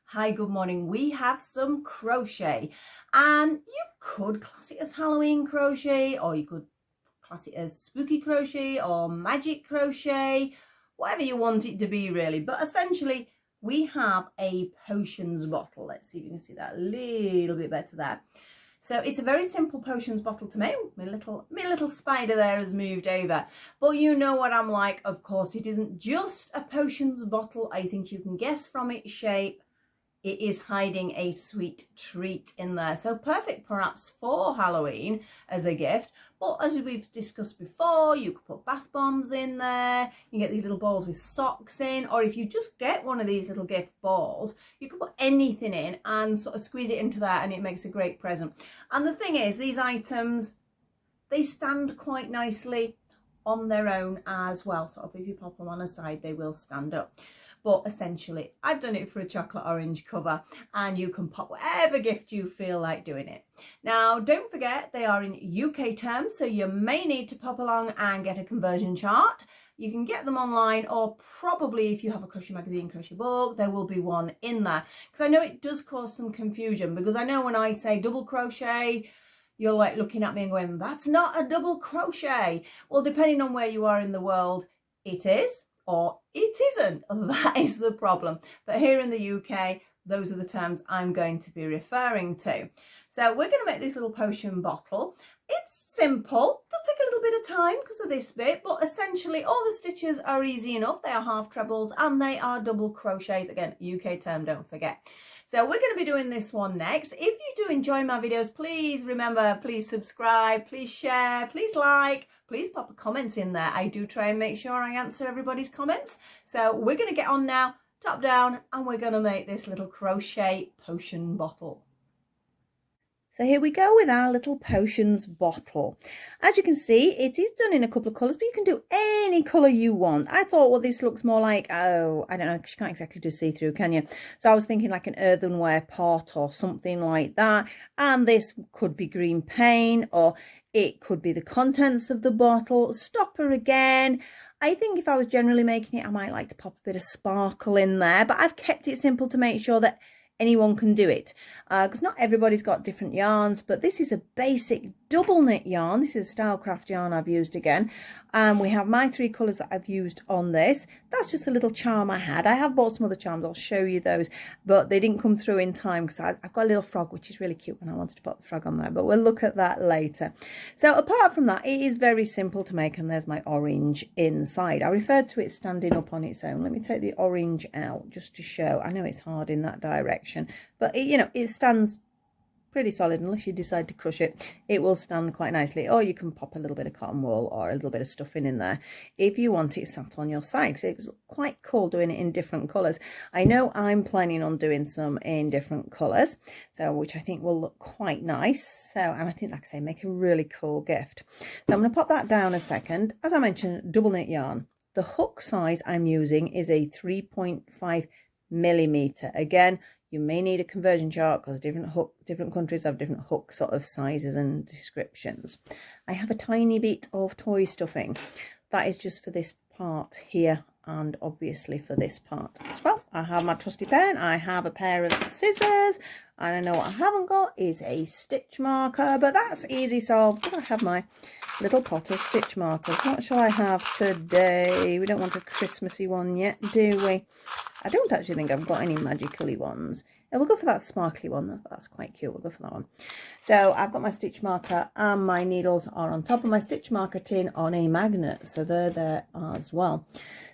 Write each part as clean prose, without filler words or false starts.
Hi, good morning. We have some crochet, and you could class it as Halloween crochet, or you could class it as spooky crochet or magic crochet, whatever you want it to be really. But essentially we have a potions bottle. Let's see if you can see that a little bit better there. So it's a very simple potions bottle to make. My little spider there has moved over. But you know what I'm like, of course. It isn't just a potions bottle. I think you can guess from its shape, it is hiding a sweet treat in there. So perfect perhaps for Halloween as a gift. But as we've discussed before, you could put bath bombs in there. You can get these little balls with socks in. Or if you just get one of these little gift balls, you can put anything in and sort of squeeze it into that, and it makes a great present. And the thing is, these items, they stand quite nicely on their own as well. So if you pop them on a side, they will stand up. But essentially, I've done it for a chocolate orange cover, and you can pop whatever gift you feel like doing it. Now, don't forget, they are in UK terms, so you may need to pop along and get a conversion chart. You can get them online, or probably if you have a crochet magazine, crochet book, there will be one in there. Because I know it does cause some confusion, because I know when I say double crochet, you're like looking at me and going, that's not a double crochet. Well, depending on where you are in the world, it is, or it isn't. That is the problem. But here in the UK, those are the terms I'm going to be referring to. So we're going to make this little potion bottle. It's simple. It does take a little bit of time because of this bit, but essentially all the stitches are easy enough. They are half trebles and they are double crochets. Again, UK term, don't forget. So we're going to be doing this one next. If you do enjoy my videos, please remember, please subscribe, please share, please like, please pop a comment in there. I do try and make sure I answer everybody's comments. So we're going to get on now, top down, and we're going to make this little crochet potion bottle. So here we go with our little potions bottle. As you can see, it is done in a couple of colours, but you can do any colour you want. I thought, well, this looks more like, oh, I don't know, you can't exactly do see-through, can you? So I was thinking like an earthenware pot or something like that. And this could be green paint, or it could be the contents of the bottle. Stopper again. I think if I was generally making it, I might like to pop a bit of sparkle in there, but I've kept it simple to make sure that anyone can do it, because not everybody's got different yarns. But this is a basic double knit yarn. This is Stylecraft yarn I've used again. We have my 3 colours that I've used on this. That's just a little charm I had. I have bought some other charms, I'll show you those, but they didn't come through in time because I've got a little frog, which is really cute, and I wanted to put the frog on there, but we'll look at that later. So apart from that, it is very simple to make, and there's my orange inside. I referred to it standing up on its own. Let me take the orange out just to show. I know it's hard in that direction, but it stands pretty solid. Unless you decide to crush it, it will stand quite nicely. Or you can pop a little bit of cotton wool or a little bit of stuffing in there if you want it sat on your side. So it's quite cool doing it in different colours. I know I'm planning on doing some in different colours, so which I think will look quite nice. So, and I think, like I say, make a really cool gift. So I'm going to pop that down a second. As I mentioned, double knit yarn. The hook size I'm using is a 3.5 millimeter. Again, you may need a conversion chart because different countries have different hook sort of sizes and descriptions. I have a tiny bit of toy stuffing. That is just for this part here, and obviously for this part as well. I have my trusty pen. I have a pair of scissors. And I know what I haven't got is a stitch marker, but that's easy solved because I have my little pot of stitch markers. What shall I have today? We don't want a Christmassy one yet, do we? I don't actually think I've got any magical-y ones. And we'll go for that sparkly one. That's quite cute. We'll go for that one. So I've got my stitch marker, and my needles are on top of my stitch marker tin on a magnet. So they're there as well.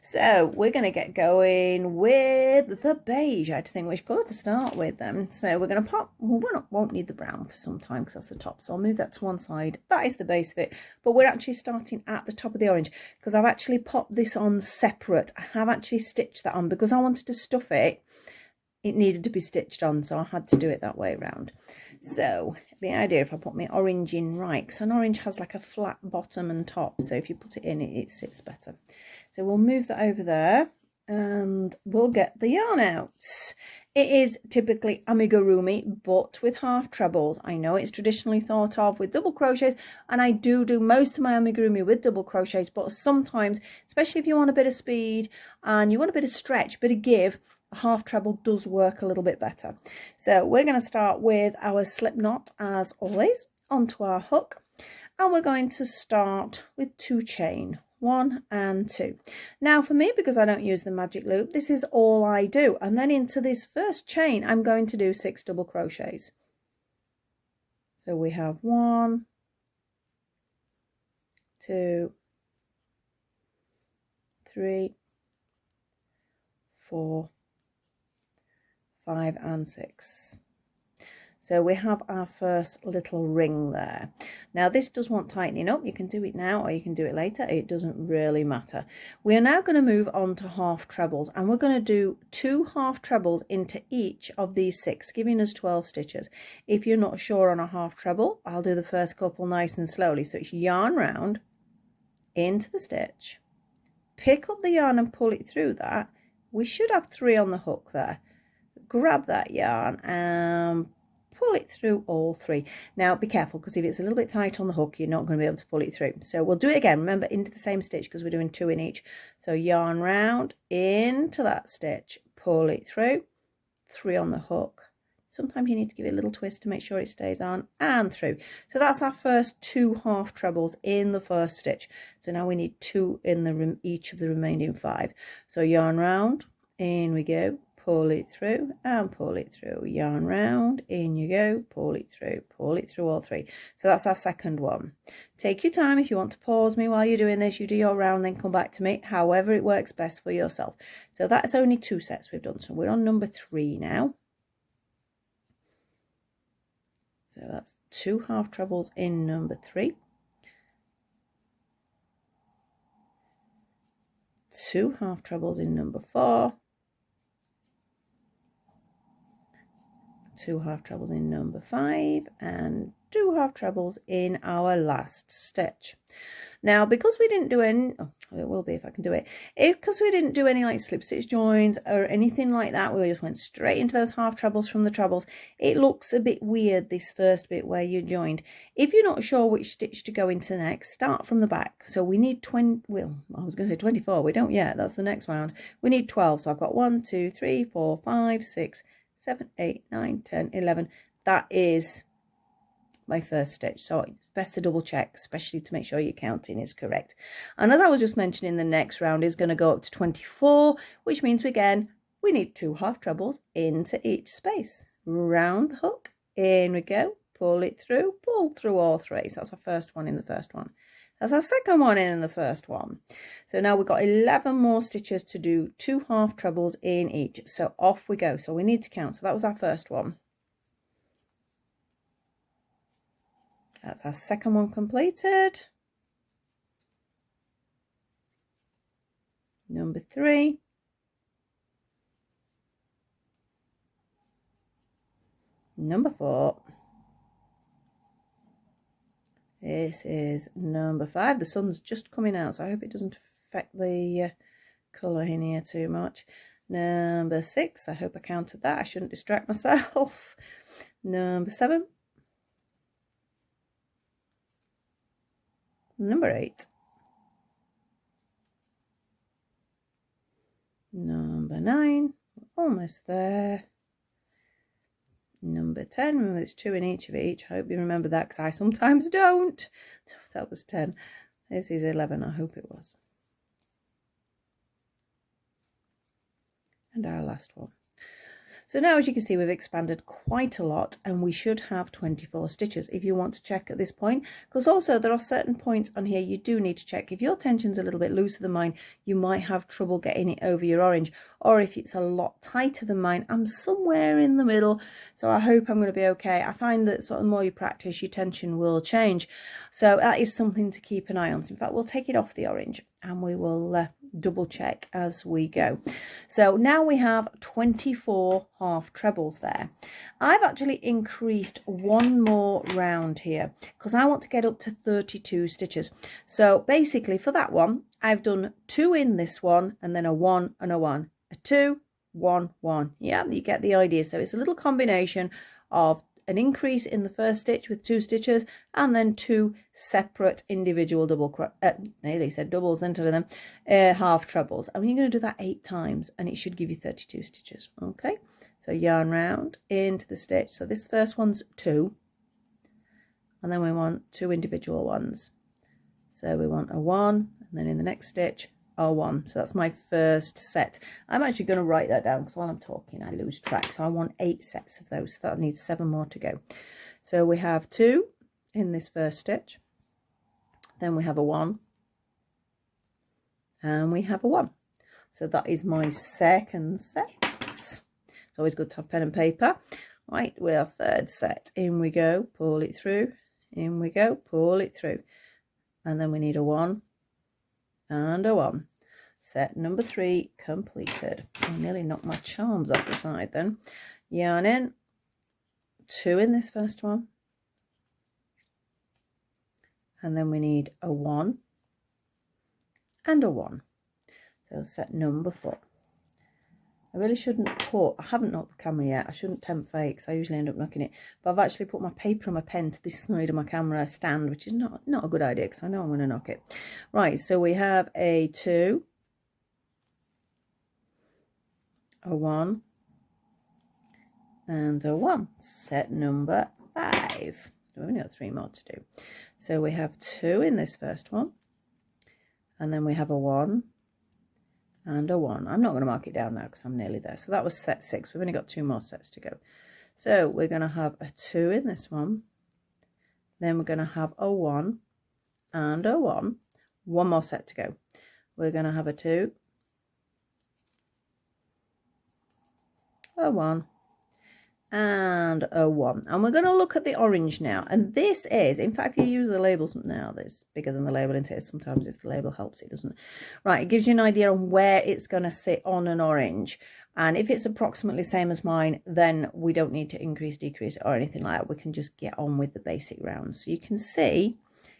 So we're going to get going with the beige. I had to think which colour to start with then. So we're going to pop, well, we won't need the brown for some time because that's the top. So I'll move that to one side. That is the base of it. But we're actually starting at the top of the orange because I've actually popped this on separate. I have actually stitched that on because I wanted to stuff it. It needed to be stitched on, so I had to do it that way around. So the idea, if I put my orange in right, because an orange has like a flat bottom and top, so if you put it in, it sits better. So we'll move that over there, and we'll get the yarn out. It is typically amigurumi, but with half trebles. I know it's traditionally thought of with double crochets, and I do most of my amigurumi with double crochets, but sometimes, especially if you want a bit of speed and you want a bit of stretch, bit of give, a half treble does work a little bit better. So we're going to start with our slip knot as always onto our hook, and we're going to start with 2 chain, 1 and 2. Now for me, because I don't use the magic loop, this is all I do, and then into this first chain I'm going to do 6 double crochets. So we have 1, 2, 3, 4, 5 and 6. So we have our first little ring there. Now this does want tightening up. You can do it now or you can do it later. It doesn't really matter. We are now going to move on to half trebles, and we're going to do 2 half trebles into each of these 6, giving us 12 stitches. If you're not sure on a half treble, I'll do the first couple nice and slowly. So it's yarn round into the stitch, pick up the yarn and pull it through that. We should have 3 on the hook there. Grab that yarn and pull it through all 3. Now be careful, because if it's a little bit tight on the hook, you're not going to be able to pull it through. So we'll do it again. Remember, into the same stitch, because we're doing 2 in each. So yarn round into that stitch, pull it through, 3 on the hook. Sometimes you need to give it a little twist to make sure it stays on, and through. So that's our first 2 half trebles in the first stitch. So now we need 2 in each of the remaining 5. So yarn round, in we go, pull it through and pull it through, yarn round, in you go, pull it through all 3. So that's our second one. Take your time. If you want to pause me while you're doing this, you do your round, then come back to me, however it works best for yourself. So that's only 2 sets we've done. So we're on number 3 now. So that's 2 half trebles in number 3. 2 half trebles in number 4. 2 half trebles in number 5, and 2 half trebles in our last stitch. Now because we didn't do any, it will be if I can do it, because we didn't do any like slip stitch joins or anything like that, we just went straight into those half trebles from the trebles, it looks a bit weird, this first bit where you joined. If you're not sure which stitch to go into next, start from the back. So we need 20, well, I was going to say 24, we don't yet, that's the next round. We need 12, so I've got 1 2 3 4 5 6 7 8 9 10 11. That is my first stitch, so it's best to double check, especially to make sure your counting is correct. And as I was just mentioning, the next round is going to go up to 24, which means again we need 2 half trebles into each space. Round the hook, in we go, pull it through, pull through all 3. So that's our first one in the first one. That's our second one in the first one. So now we've got 11 more stitches to do 2 half trebles in each. So off we go. So we need to count. So that was our first one. That's our second one completed. Number 3. Number 4. This is number 5. The sun's just coming out, so I hope it doesn't affect the colour in here too much. Number 6. I hope I counted that. I shouldn't distract myself. Number 7. Number 8. Number 9. Almost there. Number 10. Remember, there's 2 in each of each. I hope you remember that, because I sometimes don't. That was 10. This is 11. I hope it was. And our last one. So now, as you can see, we've expanded quite a lot, and we should have 24 stitches if you want to check at this point, because also there are certain points on here you do need to check. If your tension's a little bit looser than mine, you might have trouble getting it over your orange, or if it's a lot tighter than mine, I'm somewhere in the middle, so I hope I'm going to be okay. I find that sort of the more you practice, your tension will change, so that is something to keep an eye on. In fact, we'll take it off the orange and we will double check as we go. So now we have 24 half trebles there. I've actually increased one more round here because I want to get up to 32 stitches. So basically for that one, I've done 2 in this one, and then a 1 and a 1, a 2, 1, 1. Yeah, you get the idea. So it's a little combination of an increase in the first stitch with 2 stitches and then 2 separate individual nearly said doubles into them, half trebles. And you're going to do that 8 times and it should give you 32 stitches. Okay, so yarn round into the stitch. So this first one's 2 and then we want 2 individual ones. So we want a 1 and then in the next stitch a 1. So that's my first set. I'm actually going to write that down because while I'm talking I lose track. So I want 8 sets of those. So that needs 7 more to go. So we have 2 in this first stitch. Then we have a 1. And we have a 1. So that is my second set. It's always good to have pen and paper. Right, with our third set. In we go, pull it through. In we go, pull it through. And then we need a 1 and a 1. Set number 3 completed. I nearly knocked my charms off the side then. Yarn in, 2 in this first one. And then we need a 1 and a 1. So set number 4. I really shouldn't I haven't knocked the camera yet. I shouldn't tempt fate because I usually end up knocking it. But I've actually put my paper and my pen to this side of my camera stand, which is not a good idea because I know I'm going to knock it. Right, so we have a 2, a 1, and a 1. Set number 5. We've only got 3 more to do. So we have 2 in this first one. And then we have a 1. And a 1. I'm not going to mark it down now because I'm nearly there. So that was set 6. We've only got 2 more sets to go. So we're going to have a 2 in this one. Then we're going to have a 1 and a 1. 1 more set to go. We're going to have a 2, a 1, and a 1. And we're going to look at the orange now. And this is, in fact, if you use the labels now, that's bigger than the label into it. Sometimes it's the label helps, it doesn't. Right, it gives you an idea on where it's going to sit on an orange. And if it's approximately the same as mine, then we don't need to increase, decrease, or anything like that. We can just get on with the basic rounds. So you can see,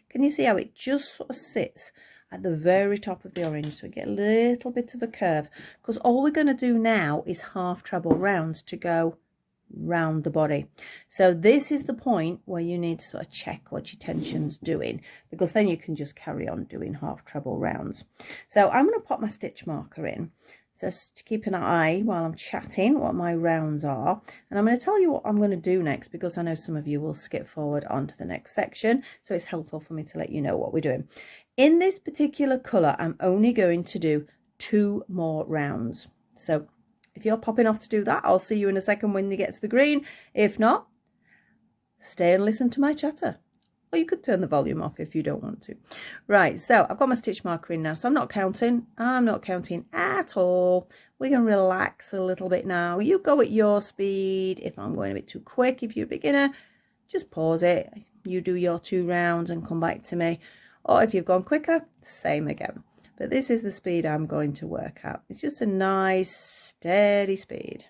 can you see how it just sort of sits at the very top of the orange? So we get a little bit of a curve. Because all we're going to do now is half treble rounds to go round the body. So this is the point where you need to sort of check what your tension's doing, because then you can just carry on doing half treble rounds. So I'm going to pop my stitch marker in just to keep an eye while I'm chatting what my rounds are, and I'm going to tell you what I'm going to do next, because I know some of you will skip forward onto the next section, so it's helpful for me to let you know what we're doing. In this particular colour, I'm only going to do 2 more rounds. So if you're popping off to do that, I'll see you in a second when you get to the green. If not, stay and listen to my chatter. Or you could turn the volume off if you don't want to. Right, so I've got my stitch marker in now. So I'm not counting. I'm not counting at all. We can relax a little bit now. You go at your speed. If I'm going a bit too quick, if you're a beginner, just pause it. You do your 2 rounds and come back to me. Or if you've gone quicker, same again. But this is the speed I'm going to work at. It's just a nice, steady speed.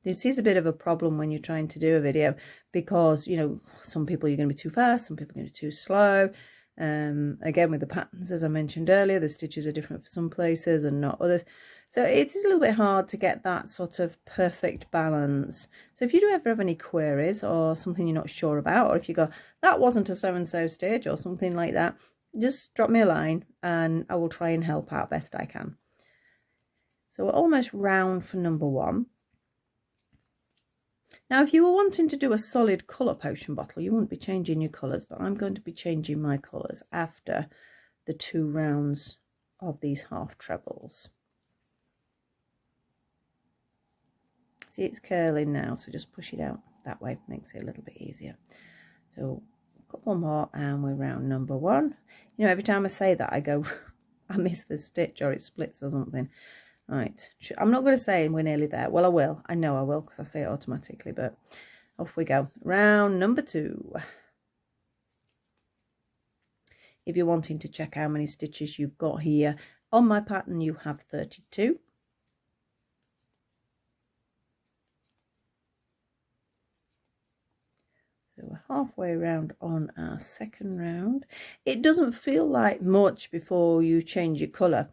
This is a bit of a problem when you're trying to do a video, because, you know, some people you're going to be too fast, some people are going to be too slow. Again, with the patterns, as I mentioned earlier, the stitches are different for some places and not others. So it is a little bit hard to get that sort of perfect balance. So if you do ever have any queries or something you're not sure about, or if you go, that wasn't a so-and-so stitch or something like that, just drop me a line and I will try and help out best I can. So we're almost round for number 1. Now, if you were wanting to do a solid colour potion bottle, you wouldn't be changing your colours, but I'm going to be changing my colours after the 2 rounds of these half trebles. See, it's curling now, so just push it out that way, makes it a little bit easier. So got 1 more and we're round number 1. You know, every time I say that I go, I miss the stitch or it splits or something. Right, I'm not going to say we're nearly there. Well, I will. I know I will because I say it automatically, but off we go. Round number 2. If you're wanting to check how many stitches you've got here, on my pattern you have 32. So we're halfway around on our second round. It doesn't feel like much before you change your colour.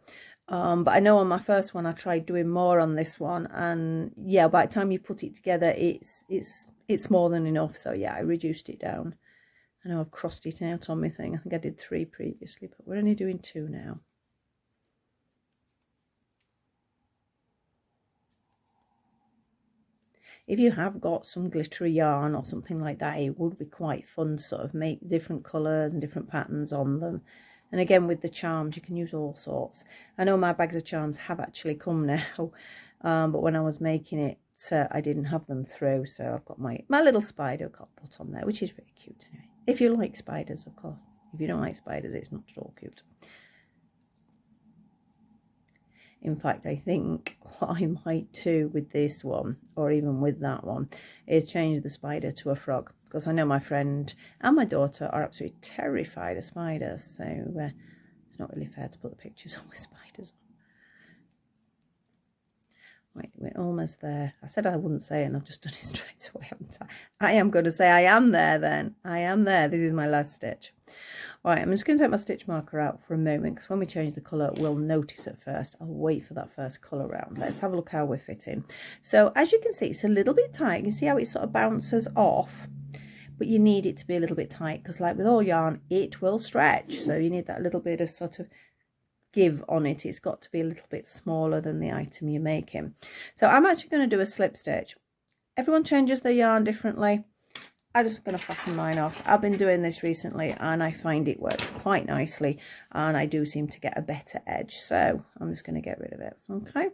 But I know on my first one I tried doing more on this one, and yeah, by the time you put it together it's more than enough. So yeah, I reduced it down. I know I've crossed it out on my thing. I think I did 3 previously, but we're only doing 2 now. If you have got some glittery yarn or something like that, it would be quite fun to sort of make different colours and different patterns on them. And again, with the charms, you can use all sorts. I know my bags of charms have actually come now, but when I was making it, I didn't have them through. So I've got my little spider got put on there, which is very cute anyway. If you like spiders, of course. If you don't like spiders, it's not at all cute. In fact, I think what I might do with this one, or even with that one, is change the spider to a frog. Because I know my friend and my daughter are absolutely terrified of spiders. So it's not really fair to put the pictures on with spiders. Right, we're almost there. I said I wouldn't say it and I've just done it straight away, haven't I? I am going to say I am there then. I am there. This is my last stitch. Right, I'm just going to take my stitch marker out for a moment, because when we change the colour, we'll notice at first. I'll wait for that first colour round. Let's have a look how we're fitting. So as you can see, it's a little bit tight. You can see how it sort of bounces off, but you need it to be a little bit tight, because like with all yarn, it will stretch. So you need that little bit of sort of give on it. It's got to be a little bit smaller than the item you're making. So I'm actually going to do a slip stitch. Everyone changes their yarn differently. I'm just going to fasten mine off. I've been doing this recently and I find it works quite nicely, and I do seem to get a better edge, so I'm just going to get rid of it. Okay,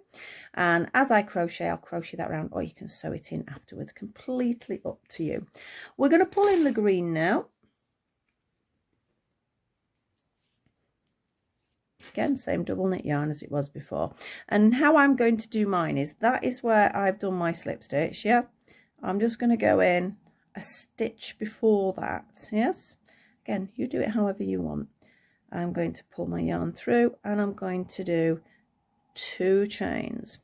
and as I crochet, I'll crochet that round, or you can sew it in afterwards, completely up to you. We're going to pull in the green now. Again, same double knit yarn as it was before. And how I'm going to do mine is, that is where I've done my slip stitch. Yeah, I'm just going to go in a stitch before that. Yes, again, you do it however you want. I'm going to pull my yarn through and I'm going to do 2 chains.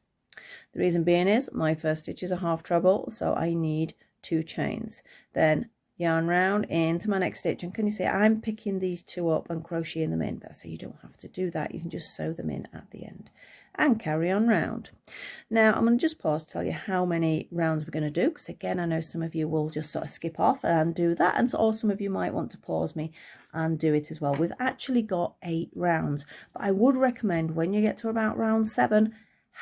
The reason being is my first stitch is a half treble, so I need 2 chains. Then yarn round into my next stitch, and can you see I'm picking these 2 up and crocheting them in, so you don't have to do that. You can just sew them in at the end and carry on round. Now I'm going to just pause to tell you how many rounds we're going to do, because again, I know some of you will just sort of skip off and do that, and so, or some of you might want to pause me and do it as well. We've actually got 8 rounds, but I would recommend when you get to about round 7,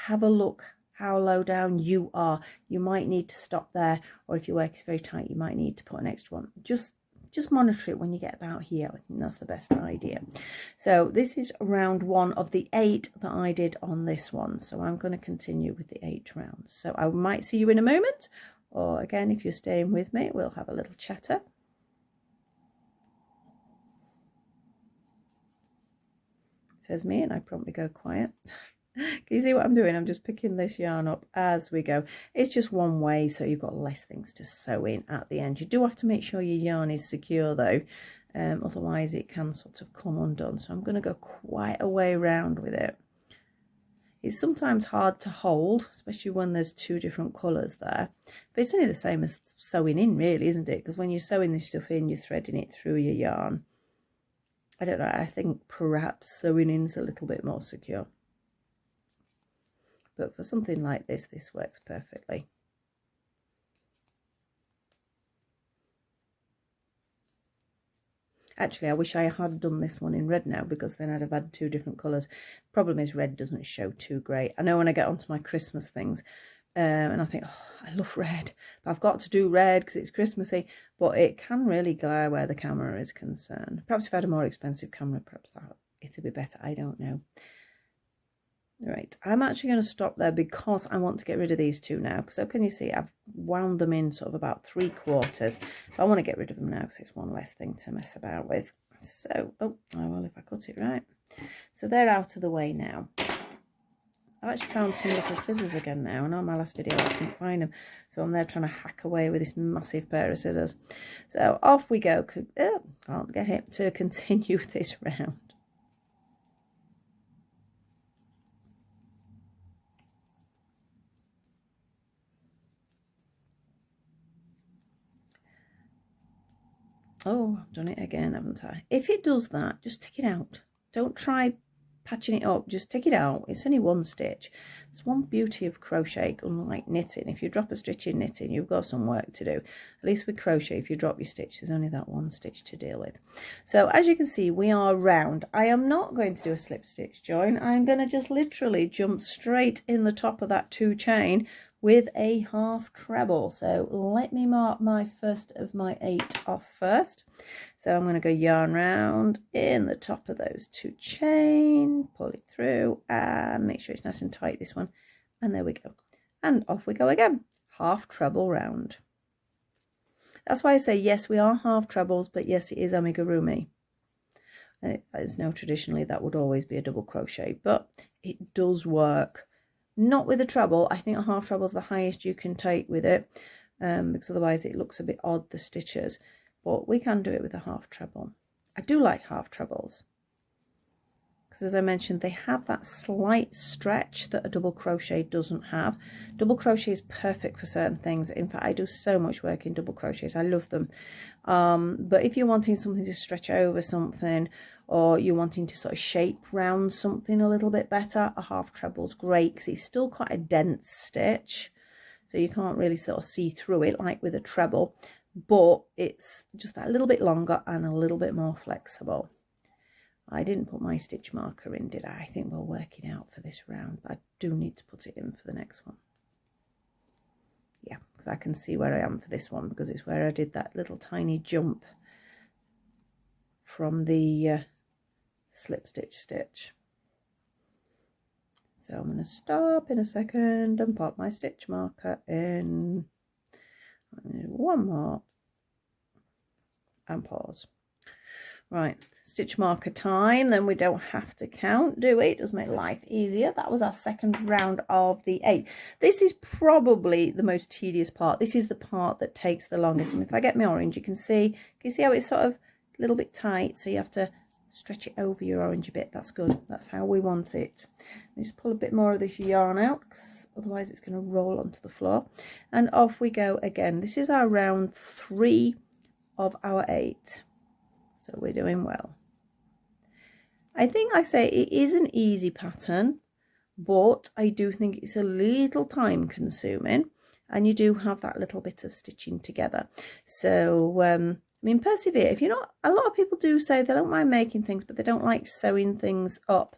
have a look how low down you are. You might need to stop there, or if your work is very tight, you might need to put an extra one. Just monitor it when you get about here. I think that's the best idea. So this is round 1 of the 8 that I did on this one, so I'm going to continue with the 8 rounds. So I might see you in a moment, or again, if you're staying with me, we'll have a little chatter. Says me, and I promptly go quiet. Can you see what I'm doing? I'm just picking this yarn up as we go. It's just one way, so you've got less things to sew in at the end. You do have to make sure your yarn is secure though, otherwise it can sort of come undone. So I'm going to go quite a way round with it. It's sometimes hard to hold, especially when there's 2 different colours there. But it's only the same as sewing in, really, isn't it? Because when you're sewing this stuff in, you're threading it through your yarn. I don't know, I think perhaps sewing in's a little bit more secure. But for something like this, this works perfectly. Actually, I wish I had done this one in red now, because then I'd have had 2 different colours. Problem is, red doesn't show too great. I know when I get onto my Christmas things, and I think, oh, I love red, but I've got to do red because it's Christmassy, but it can really glare where the camera is concerned. Perhaps if I had a more expensive camera, perhaps it'd be better. I don't know. Right, I'm actually going to stop there because I want to get rid of these 2 now. So can you see I've wound them in sort of about 3/4. I want to get rid of them now because it's one less thing to mess about with. So, oh well, if I cut it right. So they're out of the way now. I've actually found some little scissors again now, and on my last video I couldn't find them. So I'm there trying to hack away with this massive pair of scissors. So off we go. Oh, can't get it to continue this round. Oh, I've done it again, haven't I? If it does that, just stick it out. Don't try patching it up, just take it out. It's only one stitch. It's one beauty of crochet, unlike knitting. If you drop a stitch in knitting, you've got some work to do. At least with crochet, if you drop your stitch, there's only that one stitch to deal with. So as you can see, we are round. I am not going to do a slip stitch join. I'm going to just literally jump straight in the top of that 2 chain with a half treble. So let me mark my first of my 8 off first. So I'm going to go yarn round in the top of those 2 chain, pull it through and make sure it's nice and tight, this one, and there we go, and off we go again, half treble round. That's why I say yes, we are half trebles, but yes, it is amigurumi. As no, traditionally that would always be a double crochet, but it does work. Not with a treble. I think a half treble is the highest you can take with it, because otherwise it looks a bit odd, the stitches. But we can do it with a half treble. I do like half trebles because, as I mentioned, they have that slight stretch that a double crochet doesn't have. Double crochet is perfect for certain things. In fact, I do so much work in double crochets. I love them. But if you're wanting something to stretch over something, or you're wanting to sort of shape round something a little bit better, a half treble's great because it's still quite a dense stitch, so you can't really sort of see through it like with a treble, but it's just that little bit longer and a little bit more flexible. I didn't put my stitch marker in, did I? I think we'll work it out for this round, but I do need to put it in for the next one. Yeah, because I can see where I am for this one, because it's where I did that little tiny jump from the slip stitch. So I'm going to stop in a second and pop my stitch marker in. I'm going to do one more and pause. Right, stitch marker time, then we don't have to count, do we? It does make life easier. That was our second round of the 8. This is probably the most tedious part. This is the part that takes the longest. And if I get my orange, you can see how it's sort of a little bit tight, so you have to stretch it over your orange a bit. That's good. That's how we want it. Just pull a bit more of this yarn out, because otherwise it's going to roll onto the floor. And off we go again. This is our round 3 of our 8. So we're doing well. I think, like I say, it is an easy pattern, but I do think it's a little time consuming, and you do have that little bit of stitching together. So I mean, persevere. If you're not, a lot of people do say they don't mind making things, but they don't like sewing things up.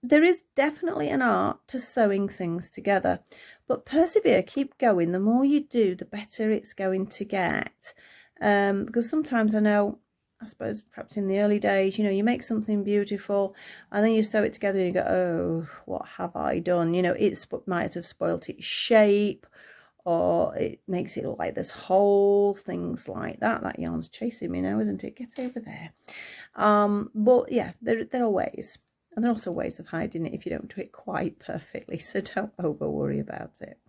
There is definitely an art to sewing things together, but persevere, keep going. The more you do, the better it's going to get. Because sometimes I suppose perhaps in the early days, you know, you make something beautiful and then you sew it together and you go, oh, what have I done? You know, it might have spoilt its shape, or it makes it look like there's holes, things like that. That yarn's chasing me now, isn't it? Get over there. But yeah, there are ways. And there are also ways of hiding it if you don't do it quite perfectly. So don't over worry about it.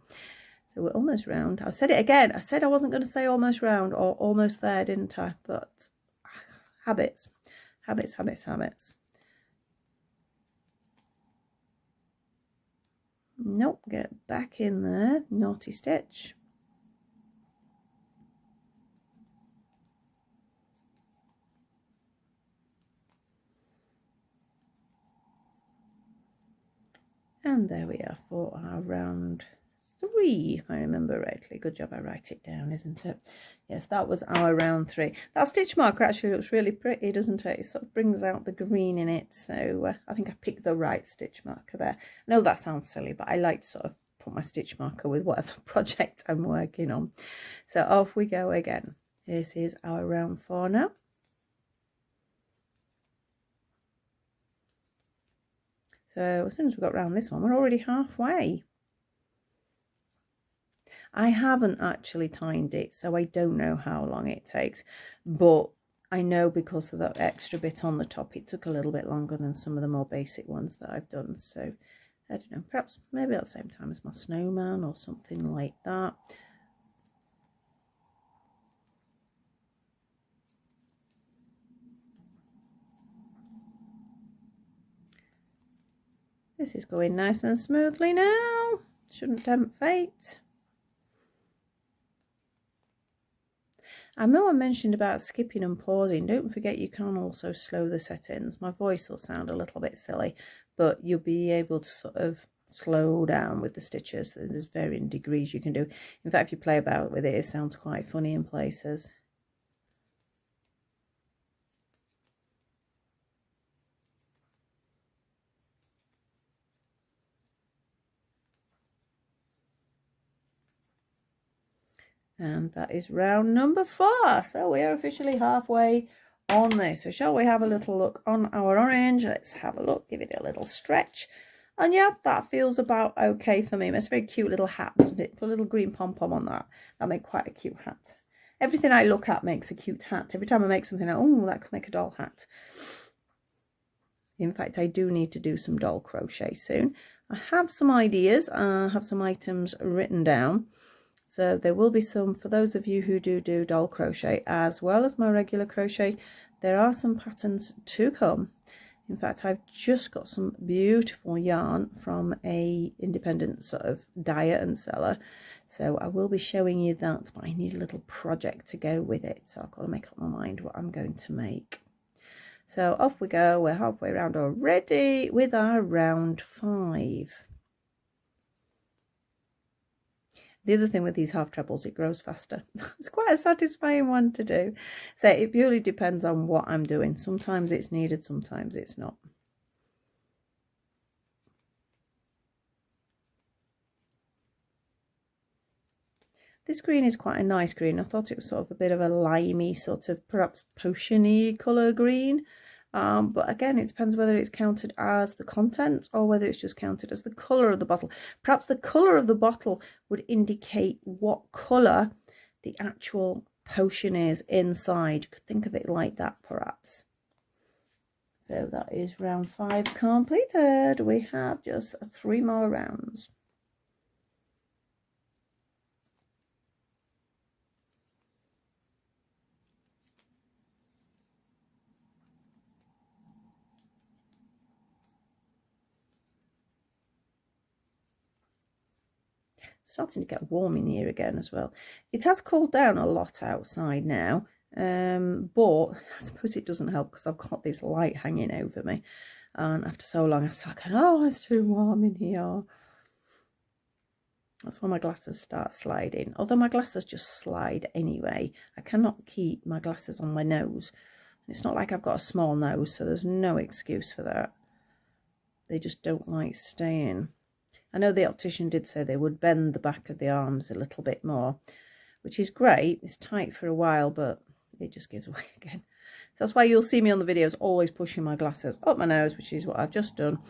So we're almost round. I said it again. I said I wasn't going to say almost round or almost there, didn't I? But habits. Nope, get back in there. Naughty stitch. And there we are for our round 3, if I remember rightly. Good job I write it down, isn't it? Yes, that was our round 3. That stitch marker actually looks really pretty, doesn't it? It sort of brings out the green in it. So I think I picked the right stitch marker there. I know that sounds silly, but I like to sort of put my stitch marker with whatever project I'm working on. So off we go again. This is our round 4 now. So as soon as we got round this one, we're already halfway. I haven't actually timed it, so I don't know how long it takes, but I know because of that extra bit on the top, it took a little bit longer than some of the more basic ones that I've done. So I don't know, perhaps maybe at the same time as my snowman or something like that. This is going nice and smoothly now. Shouldn't tempt fate. I know I mentioned about skipping and pausing. Don't forget you can also slow the settings. My voice will sound a little bit silly, but you'll be able to sort of slow down with the stitches. There's varying degrees you can do. In fact, if you play about with it, it sounds quite funny in places. And that is round number 4. So we are officially halfway on this. So shall we have a little look on our orange? Let's have a look, give it a little stretch. And yeah, that feels about okay for me. It's a very cute little hat, doesn't it? Put a little green pom-pom on that. That'll make quite a cute hat. Everything I look at makes a cute hat. Every time I make something, oh, that could make a doll hat. In fact, I do need to do some doll crochet soon. I have some ideas. I have some items written down. So there will be some, for those of you who do doll crochet as well as my regular crochet, there are some patterns to come. In fact, I've just got some beautiful yarn from a independent sort of dyer and seller. So I will be showing you that, but I need a little project to go with it. So I've got to make up my mind what I'm going to make. So off we go. We're halfway around already with our round 5. The other thing with these half trebles, it grows faster. It's quite a satisfying one to do. So it purely depends on what I'm doing. Sometimes it's needed, sometimes it's not. This green is quite a nice green. I thought it was sort of a bit of a limey, sort of perhaps potiony colour green. But again, it depends whether it's counted as the content or whether it's just counted as the colour of the bottle. Perhaps the colour of the bottle would indicate what colour the actual potion is inside. You could think of it like that, perhaps. So that is round 5 completed. We have just 3 more rounds. Starting to get warm in here again as well. It has cooled down a lot outside now, but I suppose it doesn't help because I've got this light hanging over me, and after so long I start going, oh, it's too warm in here. That's when my glasses start sliding, although my glasses just slide anyway. I cannot keep my glasses on my nose. It's not like I've got a small nose, so there's no excuse for that. They just don't like staying. I know the optician did say they would bend the back of the arms a little bit more, which is great. It's tight for a while, but it just gives way again. So that's why you'll see me on the videos always pushing my glasses up my nose, which is what I've just done.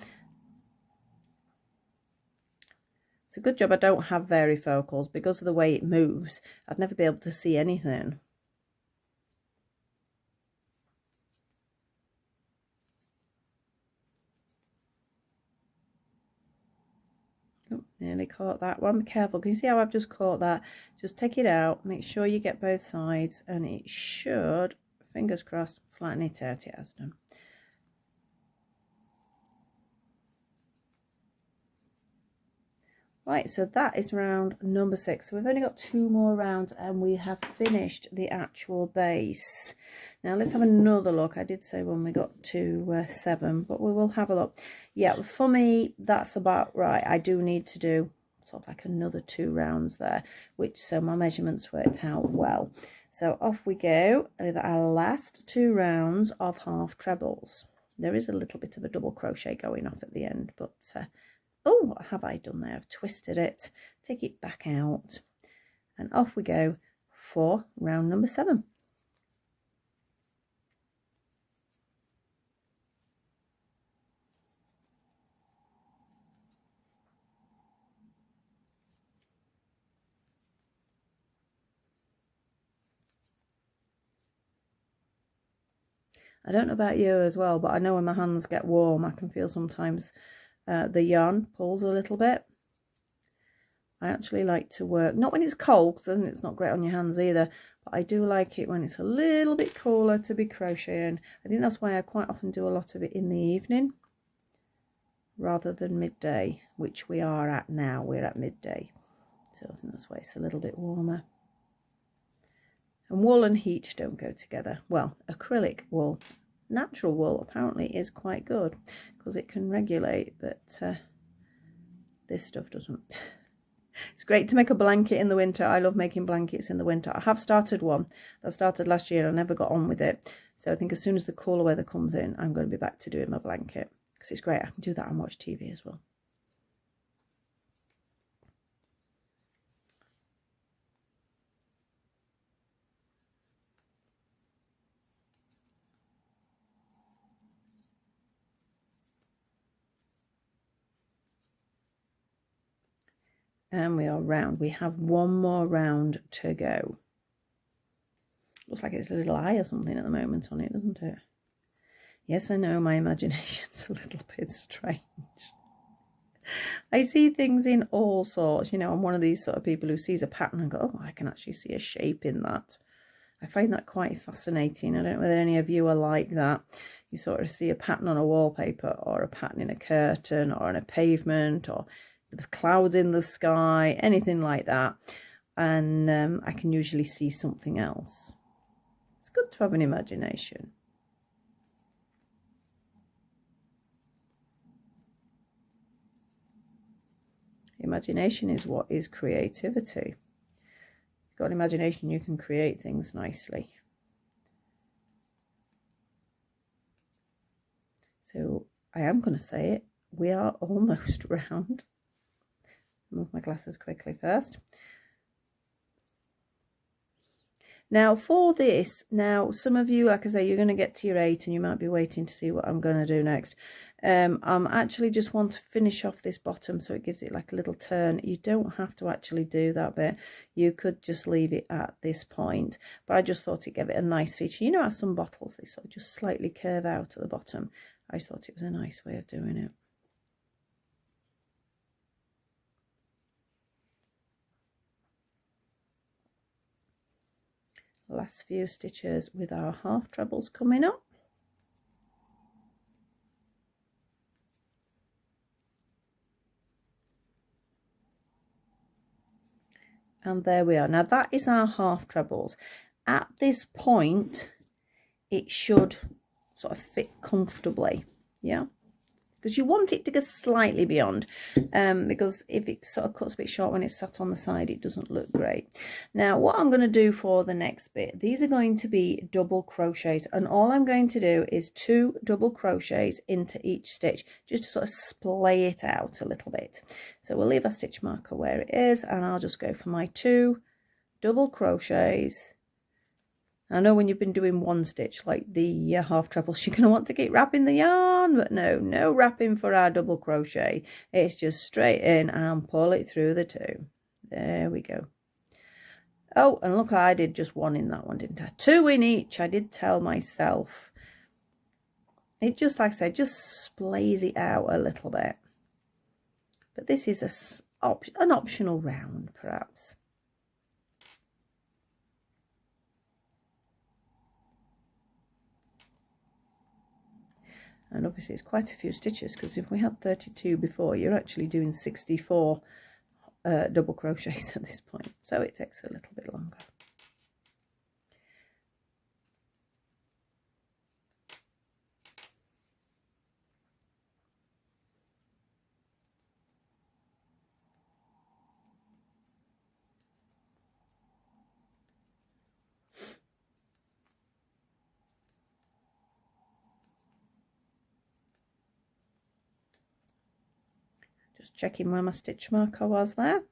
It's a good job I don't have varifocals. Because of the way it moves, I'd never be able to see anything. Oh, nearly caught that one. Be careful. Can you see how I've just caught that? Just take it out. Make sure you get both sides, and it should, fingers crossed, flatten it out. It has done. Right, so that is round number 6. So we've only got 2 more rounds and we have finished the actual base. Now let's have another look. I did say when we got to 7, but we will have a look. Yeah, for me, that's about right. I do need to do sort of like another 2 rounds there, which so my measurements worked out well. So off we go with our last 2 rounds of half trebles. There is a little bit of a double crochet going off at the end, but oh, what have I done there? I've twisted it, take it back out, and off we go for round number 7. I don't know about you as well, but I know when my hands get warm, I can feel sometimes the yarn pulls a little bit. I actually like to work, not when it's cold, because then it's not great on your hands either, but I do like it when it's a little bit cooler to be crocheting. I think that's why I quite often do a lot of it in the evening rather than midday, which we are at now. We're at midday, so I think that's why it's a little bit warmer. And wool and heat don't go together. Well, acrylic wool, natural wool apparently is quite good because it can regulate, but this stuff doesn't. It's great to make a blanket in the winter. I love making blankets in the winter. I have started one that started last year. I never got on with it. So I think as soon as the cooler weather comes in, I'm going to be back to doing my blanket because it's great. I can do that and watch TV as well. And we are round. We have one more round to go. Looks like it's a little eye or something at the moment on it, doesn't it? Yes, I know, my imagination's a little bit strange. I see things in all sorts. You know, I'm one of these sort of people who sees a pattern and go, oh, I can actually see a shape in that. I find that quite fascinating. I don't know whether any of you are like that. You sort of see a pattern on a wallpaper or a pattern in a curtain or on a pavement or the clouds in the sky, anything like that. And I can usually see something else. It's good to have an imagination. Imagination is what is creativity. If you've got an imagination, you can create things nicely. So I am going to say it. We are almost round. Move my glasses quickly first. Now for this, now some of you, like I say, you're going to get to your 8 and you might be waiting to see what I'm going to do next. I'm actually just want to finish off this bottom so it gives it like a little turn. You don't have to actually do that bit. You could just leave it at this point, but I just thought it gave it a nice feature. You know how some bottles, they sort of just slightly curve out at the bottom. I just thought it was a nice way of doing it. Last few stitches with our half trebles coming up. And there we are. Now that is our half trebles. At this point, it should sort of fit comfortably, yeah? Because you want it to go slightly beyond, because if it sort of cuts a bit short when it's sat on the side, it doesn't look great. Now what I'm going to do for the next bit, these are going to be double crochets, and all I'm going to do is 2 double crochets into each stitch just to sort of splay it out a little bit. So we'll leave our stitch marker where it is, and I'll just go for my 2 double crochets. I know when you've been doing one stitch like the half trebles, you're going to want to keep wrapping the yarn, but no wrapping for our double crochet. It's just straight in and pull it through the 2. There we go. Oh, and look, I did just 1 in that one, didn't I? 2 in each, I did tell myself. It just, like I said, just splays it out a little bit. But this is an optional round, perhaps. And obviously it's quite a few stitches, because if we had 32 before, you're actually doing 64 double crochets at this point. So it takes a little bit longer. Just checking where my stitch marker was there.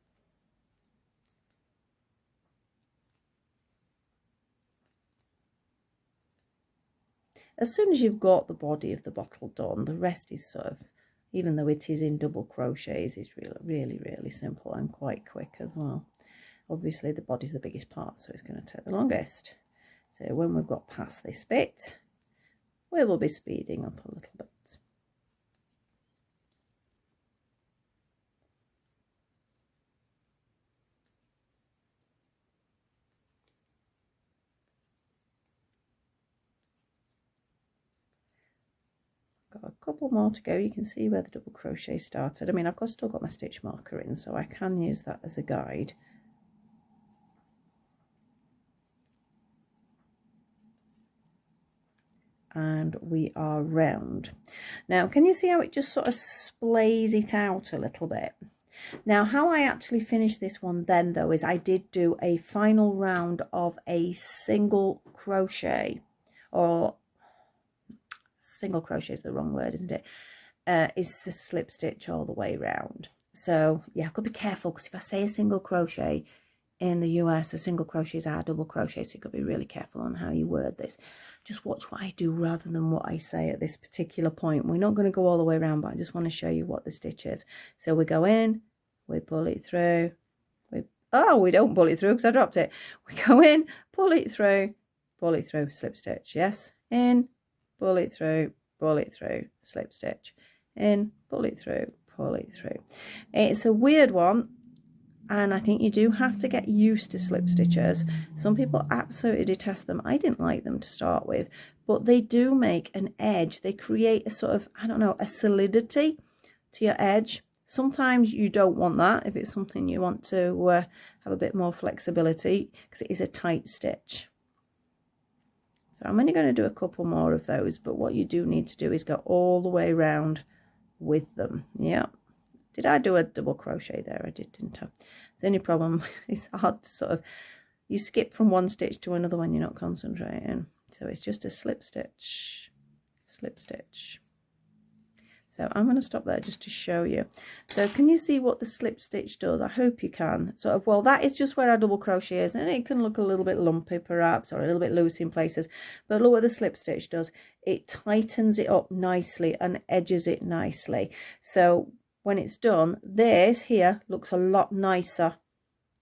As soon as you've got the body of the bottle done, the rest is sort of, even though it is in double crochets, is really simple and quite quick as well. Obviously the body's the biggest part, so it's going to take the longest. So when we've got past this bit, we will be speeding up a little bit. Got a couple more to go. You can see where the double crochet started. I mean, I've still got my stitch marker in, so I can use that as a guide. and we are round. Now, can you see how it just sort of splays it out a little bit? Now, how I actually finished this one then, though, is I did do a final round of a single crochet, or single crochet is the wrong word, isn't it? It's a slip stitch all the way round. So yeah, I've got to be careful, because if I say a single crochet in the US, a single crochets are double crochet, so you've got to be really careful on how you word this. Just watch what I do rather than what I say at this particular point. We're not going to go all the way around, but I just want to show you what the stitch is. So we go in, we pull it through, we don't pull it through because I dropped it. We go in, pull it through, slip stitch. Yes, in, pull it through, slip stitch, in, pull it through. It's a weird one, and I think you do have to get used to slip stitches. Some people absolutely detest them. I didn't like them to start with, but they do make an edge. They create a sort of, I don't know, a solidity to your edge. Sometimes you don't want that if it's something you want to have a bit more flexibility, because it is a tight stitch. So I'm only going to do a couple more of those, but what you do need to do is go all the way around with them. Yeah. Did I do a double crochet there? I did, didn't I? The only problem is hard to sort of, you skip from one stitch to another when you're not concentrating. So it's just a slip stitch. So I'm going to stop there just to show you. So can you see what the slip stitch does? I hope you can. Sort of, well, that is just where our double crochet is, and it can look a little bit lumpy perhaps, or a little bit loose in places. But look what the slip stitch does. It tightens it up nicely and edges it nicely. So when it's done, this here looks a lot nicer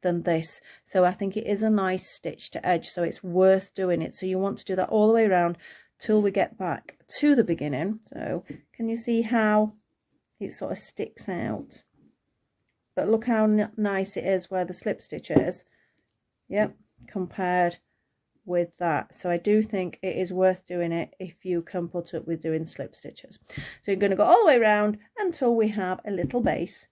than this. So I think it is a nice stitch to edge, so it's worth doing it. So you want to do that all the way around till we get back to the beginning. So can you see how it sort of sticks out? But look how nice it is where the slip stitch is. Yep, compared with that. So I do think it is worth doing it if you can put up with doing slip stitches. So you're going to go all the way around until we have a little base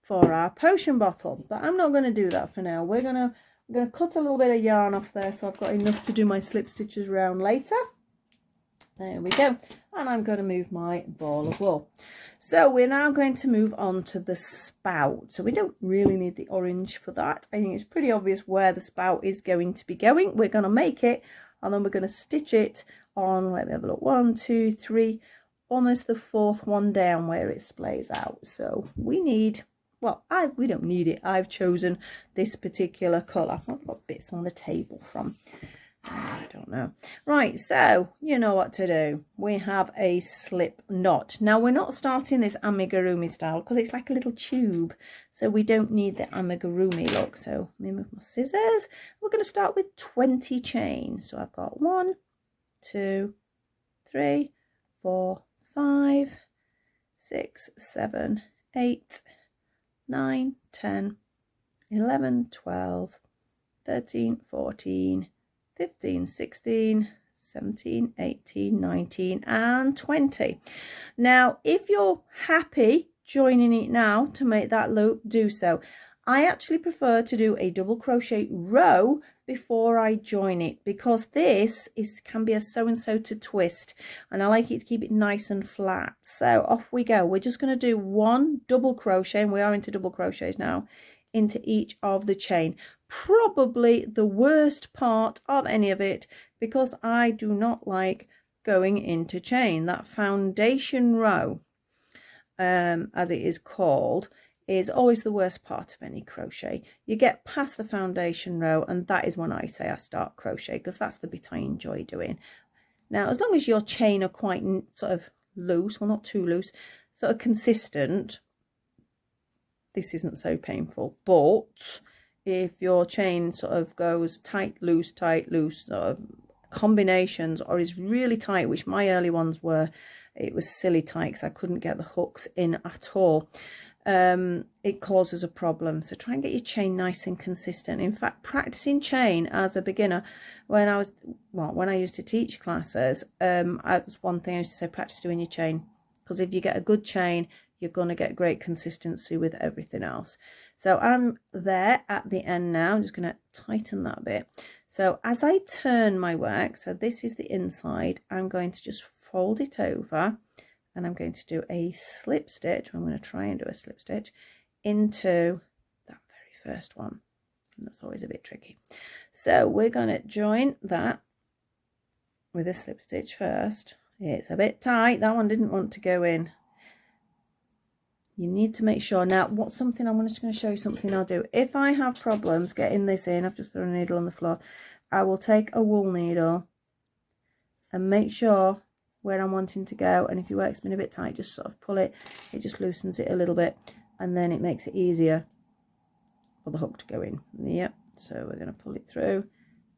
for our potion bottle. But I'm not going to do that for now. We're going to cut a little bit of yarn off there, so I've got enough to do my slip stitches round later. There we go. And I'm going to move my ball of wool. So we're now going to move on to the spout. So we don't really need the orange for that. I think it's pretty obvious where the spout is going to be going. We're going to make it, and then we're going to stitch it on, let me have a look, 1, 2, 3, almost the fourth one down where it splays out. So we need, well, we don't need it. I've chosen this particular colour. I've got bits on the table from, I don't know. Right, so you know what to do. We have a slip knot. Now we're not starting this amigurumi style because it's like a little tube, so we don't need the amigurumi look. So let me move my scissors. We're going to start with 20 chain. So I've got 1, 2, 3, 4, 5, 6, 7, 8, 9, 10, 11, 12, 13, 14, 15, 16, 17, 18, 19 and 20. Now if you're happy joining it now to make that loop, do so. I actually prefer to do a double crochet row before I join it, because this can be a so-and-so to twist, and I like it to keep it nice and flat. So off we go. We're just going to do 1 double crochet, and we are into double crochets now, into each of the chain. Probably the worst part of any of it, because I do not like going into chain. That foundation row, as it is called, is always the worst part of any crochet. You get past the foundation row, and that is when I say I start crochet, because that's the bit I enjoy doing. Now as long as your chain are quite sort of loose, well, not too loose, sort of consistent, this isn't so painful. But if your chain sort of goes tight, loose, sort of combinations, or is really tight, which my early ones were, it was silly tight because I couldn't get the hooks in at all, it causes a problem. So try and get your chain nice and consistent. In fact, practicing chain as a beginner, when I used to teach classes, was one thing I used to say: practice doing your chain, because if you get a good chain, you're going to get great consistency with everything else. So I'm there at the end now. I'm just going to tighten that a bit. So as I turn my work, so this is the inside, I'm going to just fold it over and I'm going to do a slip stitch. I'm going to try and do a slip stitch into that very first one. And that's always a bit tricky. So we're going to join that with a slip stitch first. It's a bit tight. That one didn't want to go in. You need to make sure. Now, what's something I'm just going to show you something I'll do. If I have problems getting this in, I've just thrown a needle on the floor, I will take a wool needle and make sure where I'm wanting to go. And if your work's been a bit tight, just sort of pull it. It just loosens it a little bit. And then it makes it easier for the hook to go in. Yep. So we're going to pull it through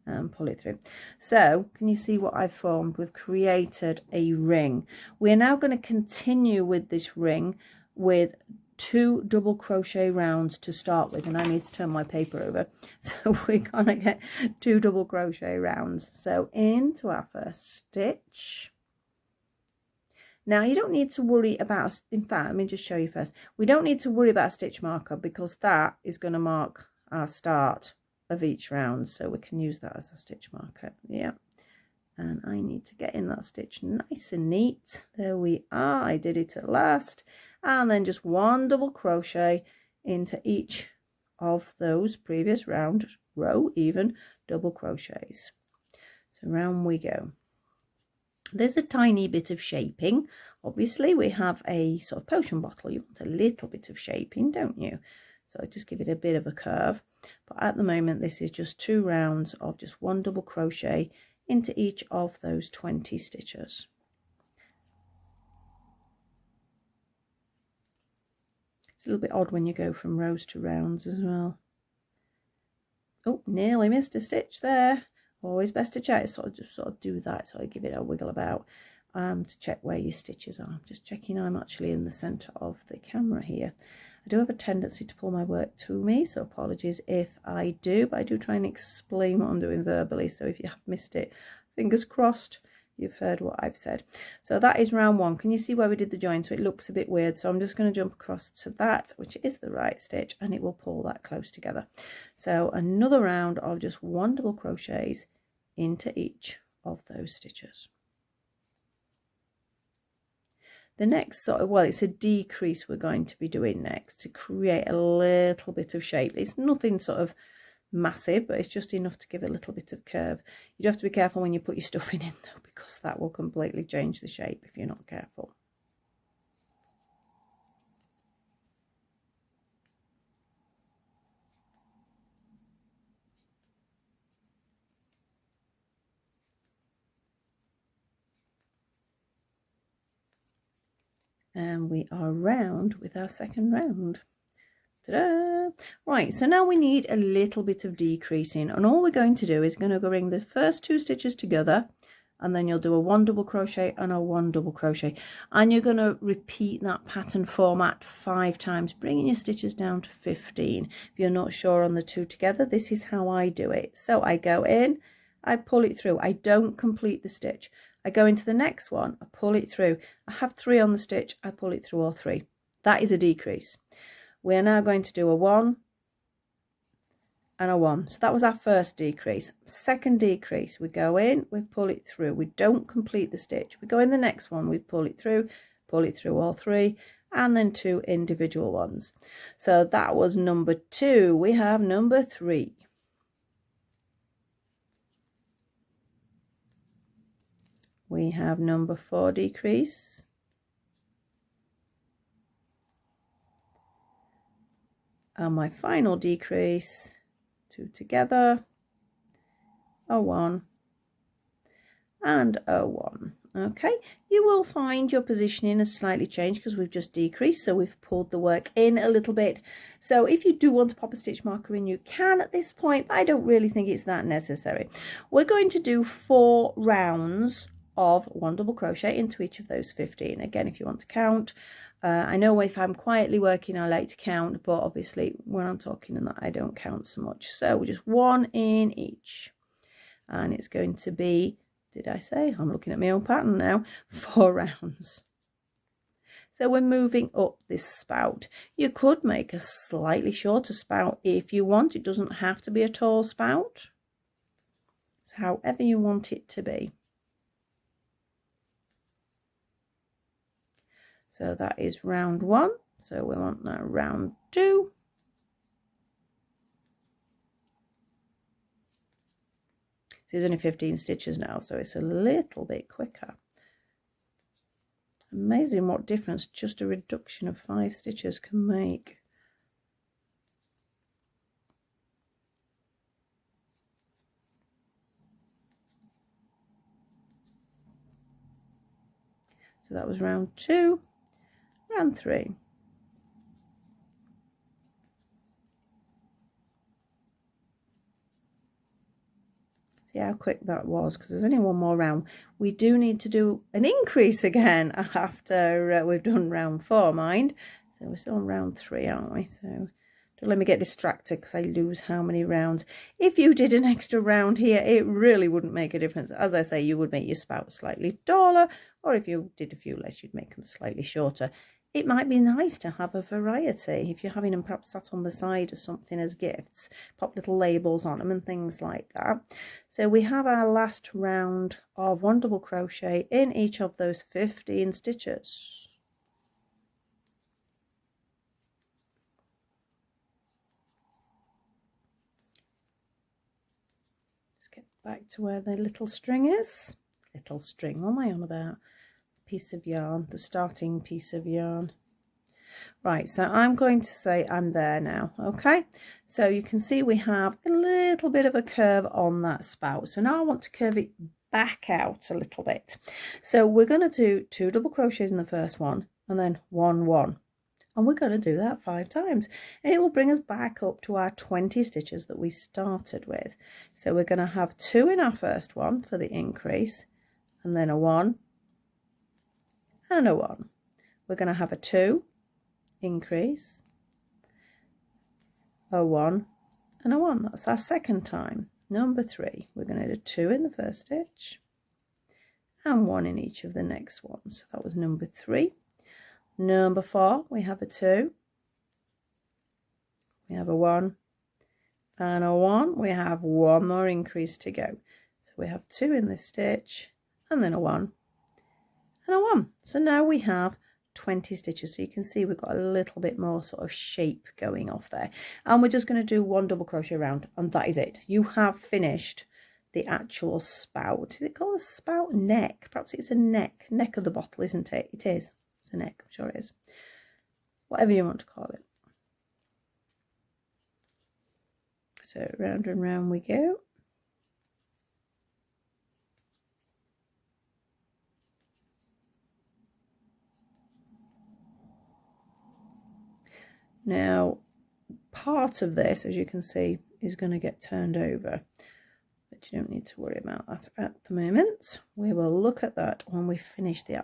and pull it through. So can you see what I've formed? We've created a ring. We're now going to continue with this ring with 2 double crochet rounds to start with, and I need to turn my paper over. So we're gonna get 2 double crochet rounds. So into our first stitch. Now you don't need to worry about, in fact, let me just show you first. We don't need to worry about a stitch marker because that is going to mark our start of each round. So we can use that as a stitch marker. Yeah. And I need to get in that stitch nice and neat. There we are. I did it at last. And then just 1 double crochet into each of those previous row even double crochets. So round we go. There's a tiny bit of shaping. Obviously we have a sort of potion bottle. You want a little bit of shaping, don't you? So I just give it a bit of a curve. But at the moment this is just 2 rounds of just 1 double crochet into each of those 20 stitches. It's a little bit odd when you go from rows to rounds as well. Oh, nearly missed a stitch there. Always best to check, sort of do that, so I give it a wiggle about to check where your stitches are. Just checking I'm actually in the center of the camera here. I do have a tendency to pull my work to me, so apologies if I do, but I do try and explain what I'm doing verbally, so if you have missed it, fingers crossed you've heard what I've said. So that is round 1. Can you see where we did the join? So it looks a bit weird, so I'm just going to jump across to that, which is the right stitch, and it will pull that close together. So another round of just 1 double crochets into each of those stitches. The next sort of, well, it's a decrease we're going to be doing next to create a little bit of shape. It's nothing sort of massive, but it's just enough to give a little bit of curve. You do have to be careful when you put your stuffing in though, because that will completely change the shape if you're not careful. And we are round with our second round. Ta-da! Right, so now we need a little bit of decreasing, and all we're going to do is going to go bring the first 2 stitches together, and then you'll do a 1 double crochet and a 1 double crochet, and you're going to repeat that pattern format 5 times, bringing your stitches down to 15. If you're not sure on the 2 together, this is how I do it. So I go in, I pull it through, I don't complete the stitch. I go into the next one, I pull it through. I have 3 on the stitch, I pull it through all 3. That is a decrease. We're now going to do a 1 and a 1. So that was our first decrease. Second decrease, we go in, we pull it through. We don't complete the stitch. We go in the next one, we pull it through all 3, and then 2 individual ones. So that was number 2. We have number 3. We have number 4 decrease. And my final decrease, 2 together, a 1 and a 1. Okay, you will find your positioning has slightly changed because we've just decreased, so we've pulled the work in a little bit. So if you do want to pop a stitch marker in, you can at this point, but I don't really think it's that necessary. We're going to do 4 rounds of 1 double crochet into each of those 15. Again, if you want to count, I know if I'm quietly working I like to count, but obviously when I'm talking and that I don't count so much. So just 1 in each, and it's going to be, did I say, I'm looking at my own pattern now, 4 rounds. So we're moving up this spout. You could make a slightly shorter spout if you want. It doesn't have to be a tall spout. It's however you want it to be. So that is round 1. So we want now round 2. So there's only 15 stitches now, so it's a little bit quicker. Amazing what difference just a reduction of 5 stitches can make. So that was round 2, round 3. See how quick that was, because there's only one more round. We do need to do an increase again after we've done round 4, mind. So we're still on round 3, aren't we? So don't let me get distracted because I lose how many rounds. If you did an extra round here, it really wouldn't make a difference. As I say, you would make your spout slightly taller, or if you did a few less, you'd make them slightly shorter. It might be nice to have a variety if you're having them perhaps sat on the side or something as gifts. Pop little labels on them and things like that. So we have our last round of 1 double crochet in each of those 15 stitches. Just get back to where the little string is. Little string, what am I on about? Piece of yarn, the starting piece of yarn. Right, so I'm going to say I'm there now. Okay, so you can see we have a little bit of a curve on that spout, so now I want to curve it back out a little bit. So we're going to do 2 double crochets in the first one and then 1 1, and we're going to do that 5 times, and it will bring us back up to our 20 stitches that we started with. So we're going to have 2 in our first one for the increase, and then a 1 and a 1. We're going to have a 2, increase, a 1 and a 1. That's our second time. Number 3, we're going to do 2 in the first stitch and 1 in each of the next ones. So that was number 3. Number 4, we have a 2, we have a 1 and a 1. We have 1 more increase to go. So we have 2 in this stitch and then a 1 and a 1. So now we have 20 stitches. So you can see we've got a little bit more sort of shape going off there, and we're just going to do 1 double crochet round, and that is it. You have finished the actual spout. Is it called a spout? Neck? Perhaps it's a neck of the bottle, isn't it? It is. It's a neck, I'm sure it is. Whatever you want to call it. So round and round we go. Now, part of this, as you can see, is going to get turned over, but you don't need to worry about that at the moment. We will look at that when we finish the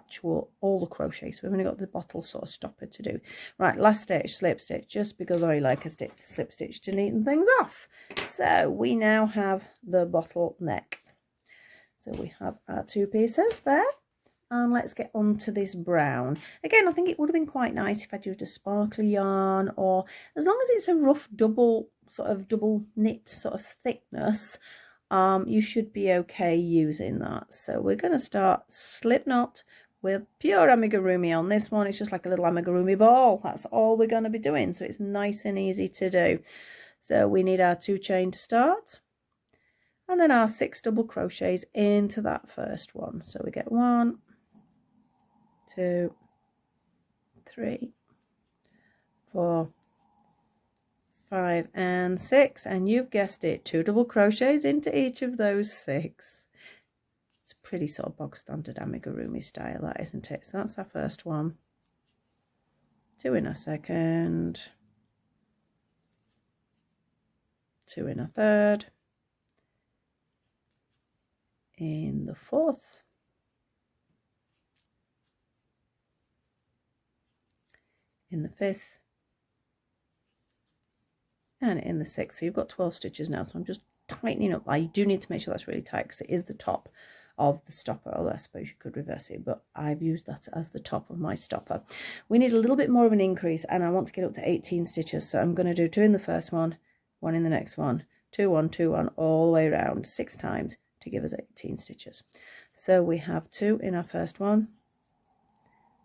all the crochet. So we've only got the bottle sort of stopper to do. Right, last stitch, slip stitch, just because I like a slip stitch to neaten things off. So we now have the bottle neck. So we have our 2 pieces there. And let's get on to this brown. Again, I think it would have been quite nice if I'd used a sparkly yarn, or as long as it's a rough double knit sort of thickness, you should be okay using that. So we're going to start slip knot with pure amigurumi on this one. It's just like a little amigurumi ball. That's all we're going to be doing. So it's nice and easy to do. So we need our 2 chain to start, and then our 6 double crochets into that first one. So we get 1, 2, 3, 4, 5 and 6, and you've guessed it, 2 double crochets into each of those 6. It's a pretty sort of bog standard amigurumi style, that, isn't it? So that's our first one, 2 in a second, 2 in a third, in the fourth, in the fifth, and in the sixth. So you've got 12 stitches now. So I'm just tightening up. I do need to make sure that's really tight because it is the top of the stopper. Although I suppose you could reverse it, but I've used that as the top of my stopper. We need a little bit more of an increase, and I want to get up to 18 stitches, so I'm going to do 2 in the first one, 1 in the next one, 2 1 2 1 all the way around 6 times to give us 18 stitches. So we have 2 in our first one,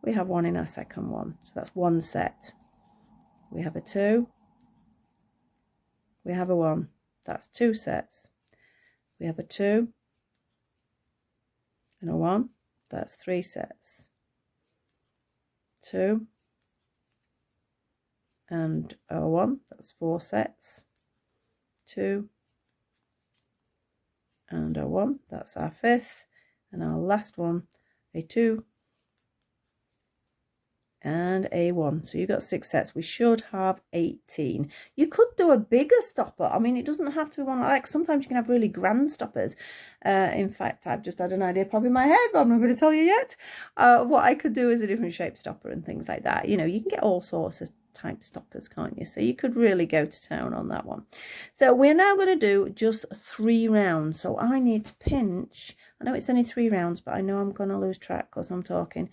we have 1 in our second one, so that's 1 set. We have a 2, we have a 1, that's 2 sets. We have a 2 and a 1, that's 3 sets. 2 and a 1, that's 4 sets. 2 and a 1, that's our 5th, and our last one, a 2 and a 1. So you've got 6 sets. We should have 18. You could do a bigger stopper. I mean, it doesn't have to be one like sometimes you can have really grand stoppers. In fact, I've just had an idea pop in my head, but I'm not going to tell you yet. What I could do is a different shape stopper and things like that. You know, you can get all sorts of type stoppers, can't you? So you could really go to town on that one. So we're now going to do just 3 rounds. So I need to pinch. I know it's only 3 rounds, but I know I'm going to lose track because I'm talking.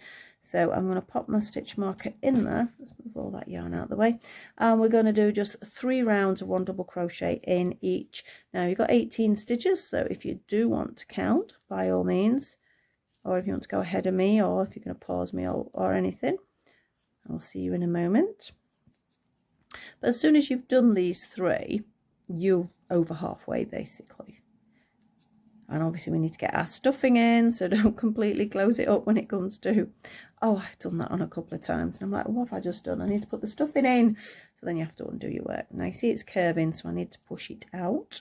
So I'm going to pop my stitch marker in there. Let's move all that yarn out of the way. And we're going to do just 3 rounds of 1 double crochet in each. Now you've got 18 stitches, so if you do want to count, by all means, or if you want to go ahead of me, or if you're going to pause me or anything, I'll see you in a moment. But as soon as you've done these 3, you're over halfway basically. And obviously we need to get our stuffing in, so don't completely close it up when it comes to, oh, I've done that on a couple of times. And I'm like, what have I just done? I need to put the stuffing in. So then you have to undo your work. Now you see it's curving, so I need to push it out.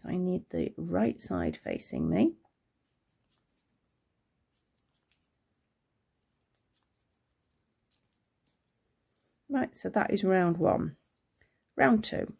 So I need the right side facing me. Right, so that is round 1. Round 2.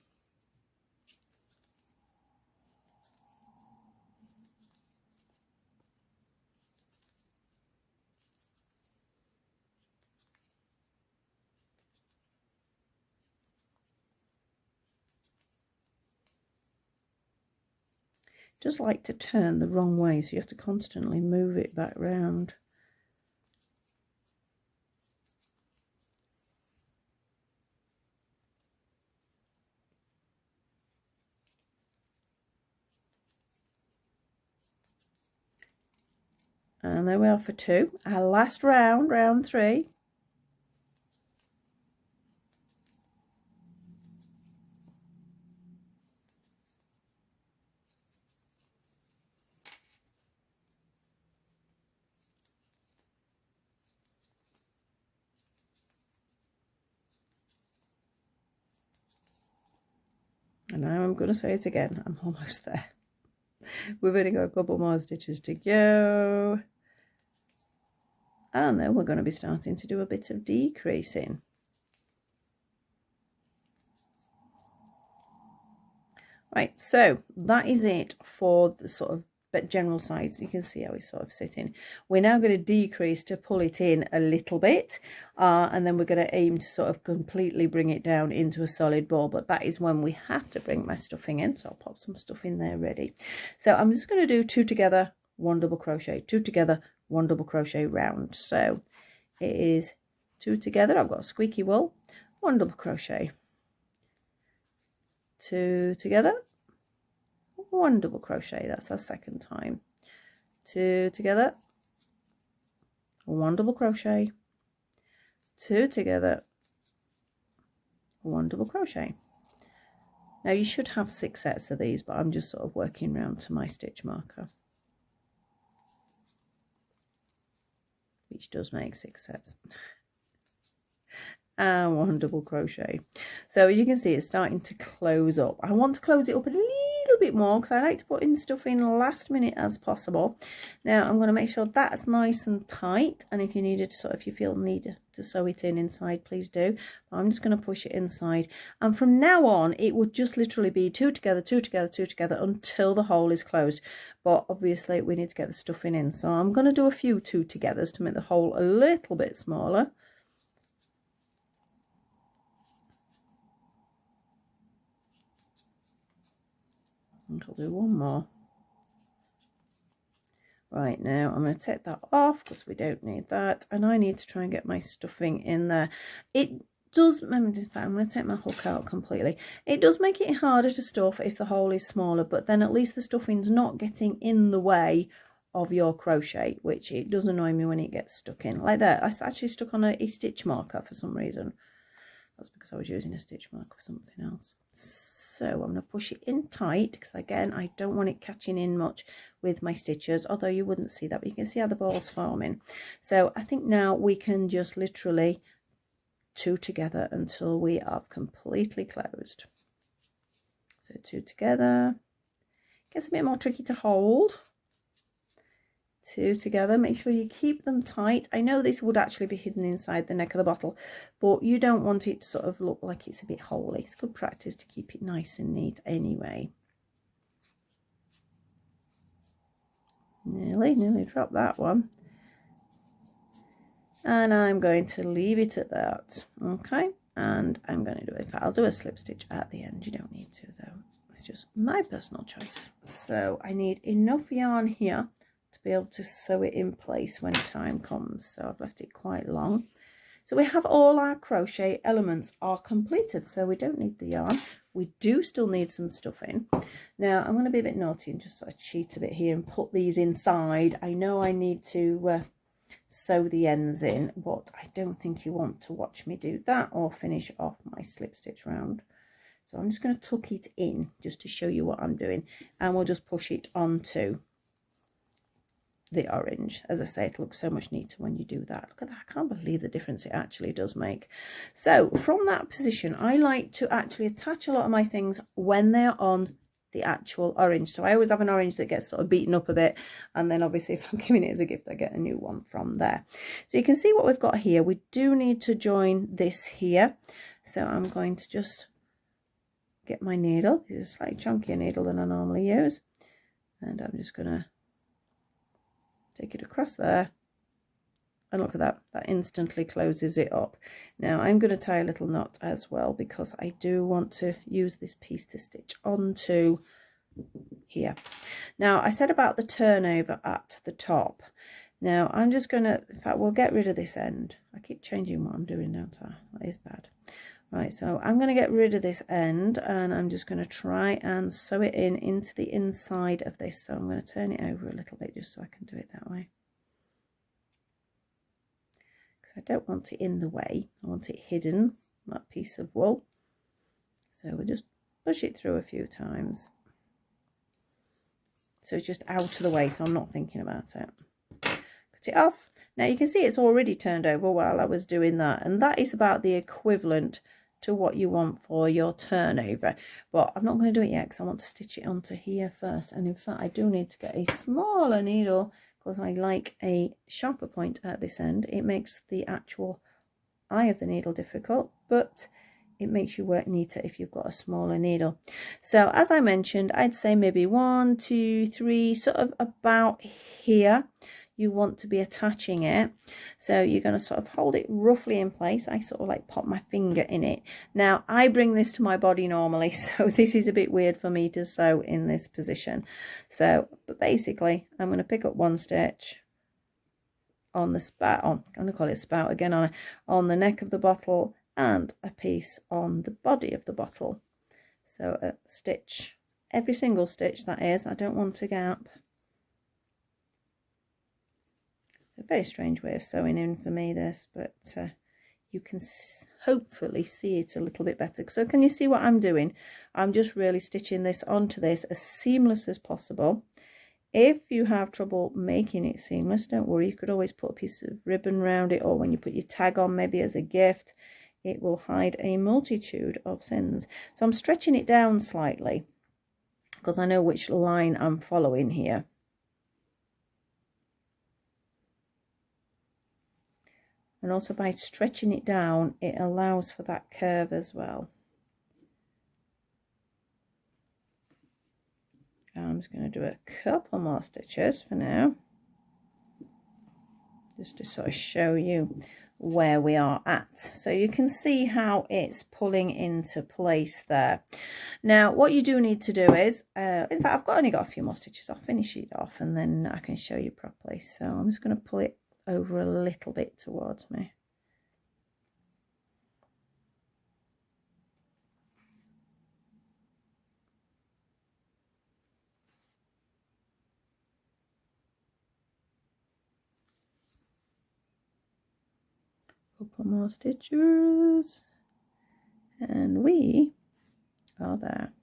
Just like to turn the wrong way, so you have to constantly move it back round. And there we are for 2. Our last round, round 3. And now I'm going to say it again. I'm almost there. We've only got a couple more stitches to go. And then we're going to be starting to do a bit of decreasing. Right, so that is it for the sort of general sides. You can see how it's sort of sitting. We're now going to decrease to pull it in a little bit, and then we're going to aim to sort of completely bring it down into a solid ball, but that is when we have to bring my stuffing in. So I'll pop some stuff in there ready. So I'm just going to do 2 together, 1 double crochet, 2 together, 1 double crochet round. So it is 2 together. I've got squeaky wool, 1 double crochet, 2 together, 1 double crochet. That's our second time. 2 together, 1 double crochet, 2 together, 1 double crochet. Now you should have 6 sets of these, but I'm just sort of working round to my stitch marker, which does make 6 sets. And 1 double crochet. So as you can see, it's starting to close up. I want to close it up a little bit more because I like to put in stuff in last minute as possible. Now I'm going to make sure that's nice and tight, and if you needed to if you feel need to sew it in inside, please do. But I'm just going to push it inside, and from now on it would just literally be 2 together, 2 together, 2 together until the hole is closed. But obviously we need to get the stuffing in, so I'm going to do a few 2 togethers to make the hole a little bit smaller. And I'll do 1 more. Right, now I'm going to take that off because we don't need that, and I need to try and get my stuffing in there. It does, in fact, I'm going to take my hook out completely. It does make it harder to stuff if the hole is smaller, but then at least the stuffing's not getting in the way of your crochet, which it does annoy me when it gets stuck in like that. I actually stuck on a stitch marker for some reason. That's because I was using a stitch marker for something else. So I'm going to push it in tight because again I don't want it catching in much with my stitches, although you wouldn't see that, but you can see how the ball's forming. So I think now we can just literally two together until we have completely closed. So two together. Gets a bit more tricky to hold. Two together, make sure you keep them tight. I know this would actually be hidden inside the neck of the bottle, but you don't want it to sort of look like it's a bit holey. It's good practice to keep it nice and neat anyway. Nearly dropped that one. And I'm going to leave it at that. Okay, and I'm going to do it. In fact, I'll do a slip stitch at the end. You don't need to though. It's just my personal choice. So I need enough yarn here to be able to sew it in place when time comes. So I've left it quite long. So we have all our crochet elements are completed, so we don't need the yarn. We do still need some stuffing. Now I'm going to be a bit naughty and just sort of cheat a bit here and put these inside. I know I need to sew the ends in, but I don't think you want to watch me do that or finish off my slip stitch round. So I'm just going to tuck it in just to show you what I'm doing, and we'll just push it onto the orange. As I say, it looks so much neater when you do that. Look at that, I can't believe the difference it actually does make. So from that position, I like to actually attach a lot of my things when they're on the actual orange. So I always have an orange that gets sort of beaten up a bit, and then obviously if I'm giving it as a gift I get a new one from there. So you can see what we've got here. We do need to join this here, so I'm going to just get my needle. This is a slightly chunkier needle than I normally use, and I'm just going to take it across there, and look at that, that instantly closes it up. Now I'm going to tie a little knot as well because I do want to use this piece to stitch onto here. Now I said about the turnover at the top. Now I'm just going to, in fact we'll get rid of this end. I keep changing what I'm doing, don't I? That is bad. Right, so I'm going to get rid of this end, and I'm just going to try and sew it in into the inside of this. So I'm going to turn it over a little bit just so I can do it that way, because I don't want it in the way. I want it hidden, that piece of wool. So we'll just push it through a few times so it's just out of the way, so I'm not thinking about it. Cut it off. Now you can see it's already turned over while I was doing that, and that is about the equivalent to what you want for your turnover. But I'm not going to do it yet because I want to stitch it onto here first. And in fact I do need to get a smaller needle because I like a sharper point at this end. It makes the actual eye of the needle difficult, but it makes you work neater if you've got a smaller needle. So as I mentioned, I'd say maybe 1, 2, 3, sort of about here you want to be attaching it. So you're going to sort of hold it roughly in place. I sort of like pop my finger in it. Now I bring this to my body normally, so this is a bit weird for me to sew in this position. So but basically I'm going to pick up one stitch on the spout, I'm going to call it spout again, on the neck of the bottle, and a piece on the body of the bottle. So a stitch, every single stitch that is. I don't want a gap. A very strange way of sewing in for me this, but you can hopefully see it a little bit better. So can you see what I'm doing? I'm just really stitching this onto this as seamless as possible. If you have trouble making it seamless, don't worry, you could always put a piece of ribbon around it, or when you put your tag on maybe as a gift, it will hide a multitude of sins. So I'm stretching it down slightly because I know which line I'm following here. And also by stretching it down, it allows for that curve as well. I'm just going to do a couple more stitches for now, just to sort of show you where we are at. So you can see how it's pulling into place there. Now what you do need to do is, in fact I've only got a few more stitches, I'll finish it off and then I can show you properly. So I'm just going to pull it over a little bit towards me. Couple more stitches and we are there.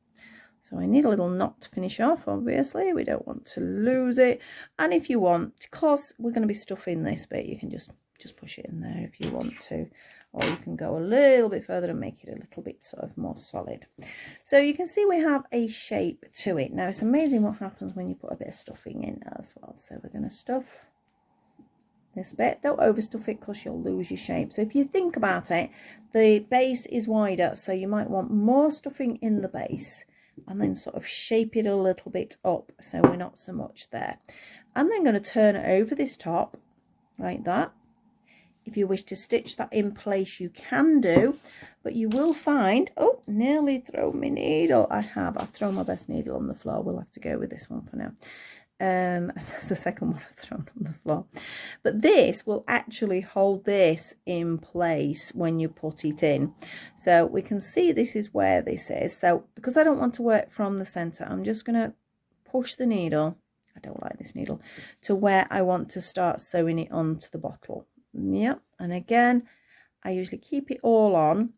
So I need a little knot to finish off, obviously we don't want to lose it, and if you want, because we're going to be stuffing this bit, you can just push it in there if you want to, or you can go a little bit further and make it a little bit sort of more solid. So you can see we have a shape to it. Now it's amazing what happens when you put a bit of stuffing in as well. So we're going to stuff this bit. Don't overstuff it because you'll lose your shape. So if you think about it, the base is wider, so you might want more stuffing in the base and then sort of shape it a little bit up so we're not so much there. I'm then going to turn it over this top like that. If you wish to stitch that in place, you can do, but you will find, oh, nearly thrown my needle. I've thrown my best needle on the floor. We'll have to go with this one for now. That's the second one I've thrown on the floor, but this will actually hold this in place when you put it in. So we can see this is where this is. So because I don't want to work from the center, I'm just going to push the needle, I don't like this needle, to where I want to start sewing it onto the bottle. Yep. And again, I usually keep it all on,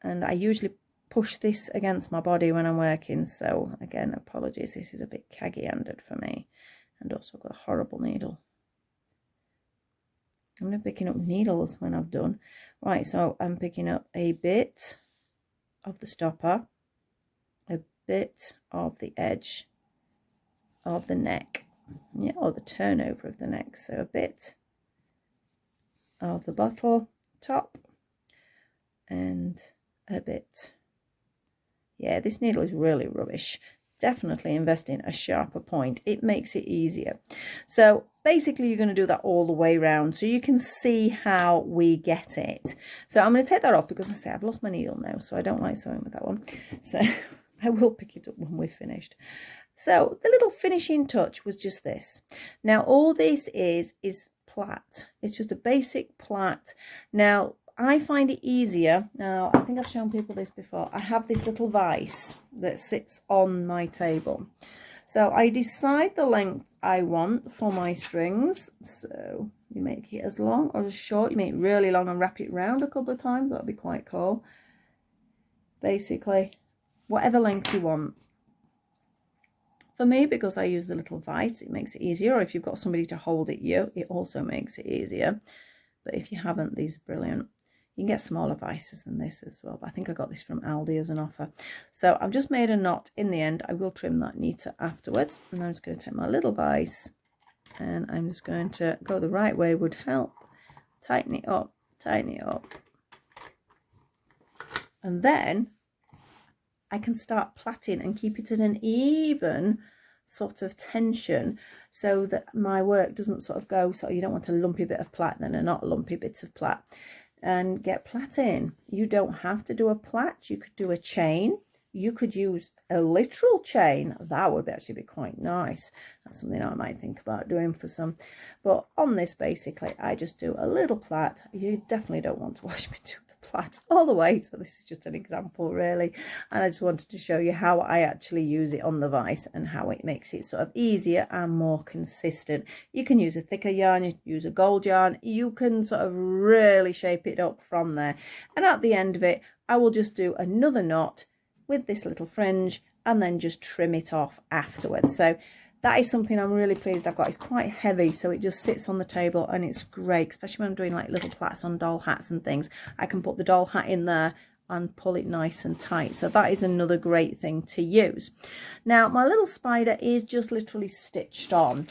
and I usually push this against my body when I'm working. So again, apologies, this is a bit caggy-handed for me, and also got a horrible needle. I'm not picking up needles when I've done. Right, so I'm picking up a bit of the stopper, a bit of the edge of the neck, yeah, or the turnover of the neck. So a bit of the bottle top and a bit. Yeah, this needle is really rubbish. Definitely invest in a sharper point. It makes it easier. So basically you're going to do that all the way around so you can see how we get it. So I'm going to take that off because I say I've lost my needle now, so I don't like sewing with that one. So I will pick it up when we're finished. So the little finishing touch was just this. Now all this is plait. It's just a basic plait. Now I find it easier. Now, I think I've shown people this before. I have this little vise that sits on my table. So I decide the length I want for my strings. So you make it as long or as short. You make it really long and wrap it round a couple of times. That'll be quite cool. Basically, whatever length you want. For me, because I use the little vise, it makes it easier. Or if you've got somebody to hold it you, it also makes it easier. But if you haven't, these are brilliant. You can get smaller vices than this as well, but I think I got this from Aldi as an offer. So I've just made a knot in the end. I will trim that neater afterwards. And I'm just going to take my little vise and I'm just going to go the right way would help. Tighten it up, tighten it up. And then I can start plaiting and keep it at an even sort of tension so that my work doesn't sort of go, so you don't want a lumpy bit of plait then a not lumpy bit of plait. And get plaiting. You don't have to do a plait. You could do a chain. You could use a literal chain. That would actually be quite nice. That's something I might think about doing for some. But on this, basically, I just do a little plait. You definitely don't want to watch me do the plait all the way. So this is just an example, really. And I just wanted to show you how I actually use it on the vise and how it makes it sort of easier and more consistent. You can use a thicker yarn, you can use a gold yarn. You can sort of really shape it up from there. And at the end of it, I will just do another knot with this little fringe and then just trim it off afterwards. So that is something I'm really pleased I've got. It's quite heavy, so it just sits on the table and it's great, especially when I'm doing like little plaits on doll hats and things. I can put the doll hat in there and pull it nice and tight. So that is another great thing to use. Now my little spider is just literally stitched on.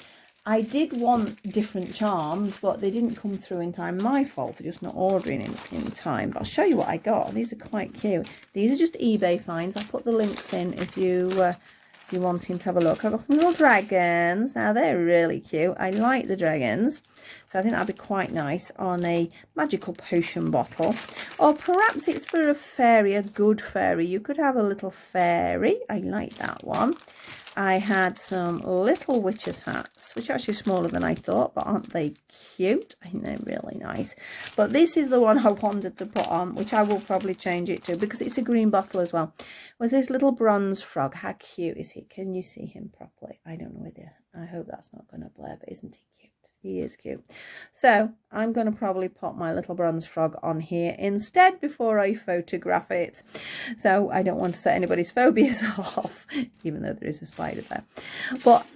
I did want different charms, but they didn't come through in time. My fault for just not ordering in time. But I'll show you what I got. These are quite cute. These are just eBay finds. I'll put the links in if you if you're wanting to have a look. I've got some little dragons. Now they're really cute. I like the dragons. So I think that'd be quite nice on a magical potion bottle. Or perhaps it's for a fairy, a good fairy. You could have a little fairy. I like that one. I had some little witches hats, which are actually smaller than I thought, but aren't they cute? I think they're really nice. But this is the one I wanted to put on, which I will probably change it to because it's a green bottle as well. With this little bronze frog. How cute is he? Can you see him properly? I don't know whether, I hope that's not going to blur, but isn't he cute? He is cute. So I'm going to probably put my little bronze frog on here instead before I photograph it. So I don't want to set anybody's phobias off, even though there is a spider there. But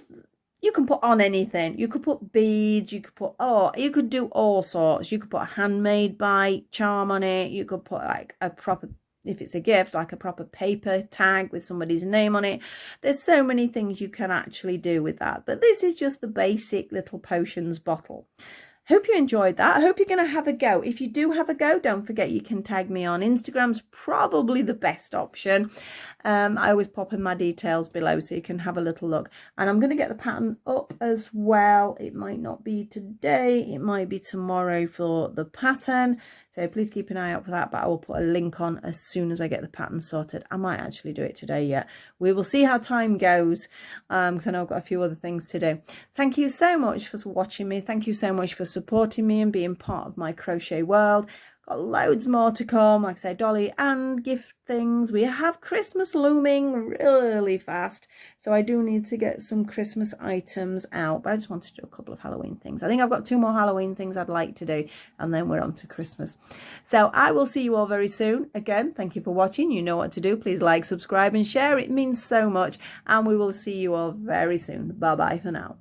you can put on anything. You could put beads. You could put, you could do all sorts. You could put a handmade by charm on it. You could put like a proper, if it's a gift, like a proper paper tag with somebody's name on it. There's so many things you can actually do with that. But this is just the basic little potions bottle. Hope you enjoyed that. I hope you're going to have a go. If you do have a go, don't forget you can tag me on Instagram's probably the best option. I always pop in my details below so you can have a little look. And I'm going to get the pattern up as well. It might not be today. It might be tomorrow for the pattern. So please keep an eye out for that. But I will put a link on as soon as I get the pattern sorted. I might actually do it today yet. We will see how time goes because I know I've got a few other things to do. Thank you so much for watching me. Thank you so much for supporting me and being part of my crochet world. Got loads more to come, like I say, dolly and gift things. We have Christmas looming really fast, so I do need to get some Christmas items out, but I just want to do a couple of Halloween things. I think I've got 2 more Halloween things I'd like to do, and then we're on to Christmas. So I will see you all very soon. Again, thank you for watching. You know what to do. Please like, subscribe and share. It means so much, and we will see you all very soon. Bye bye for now.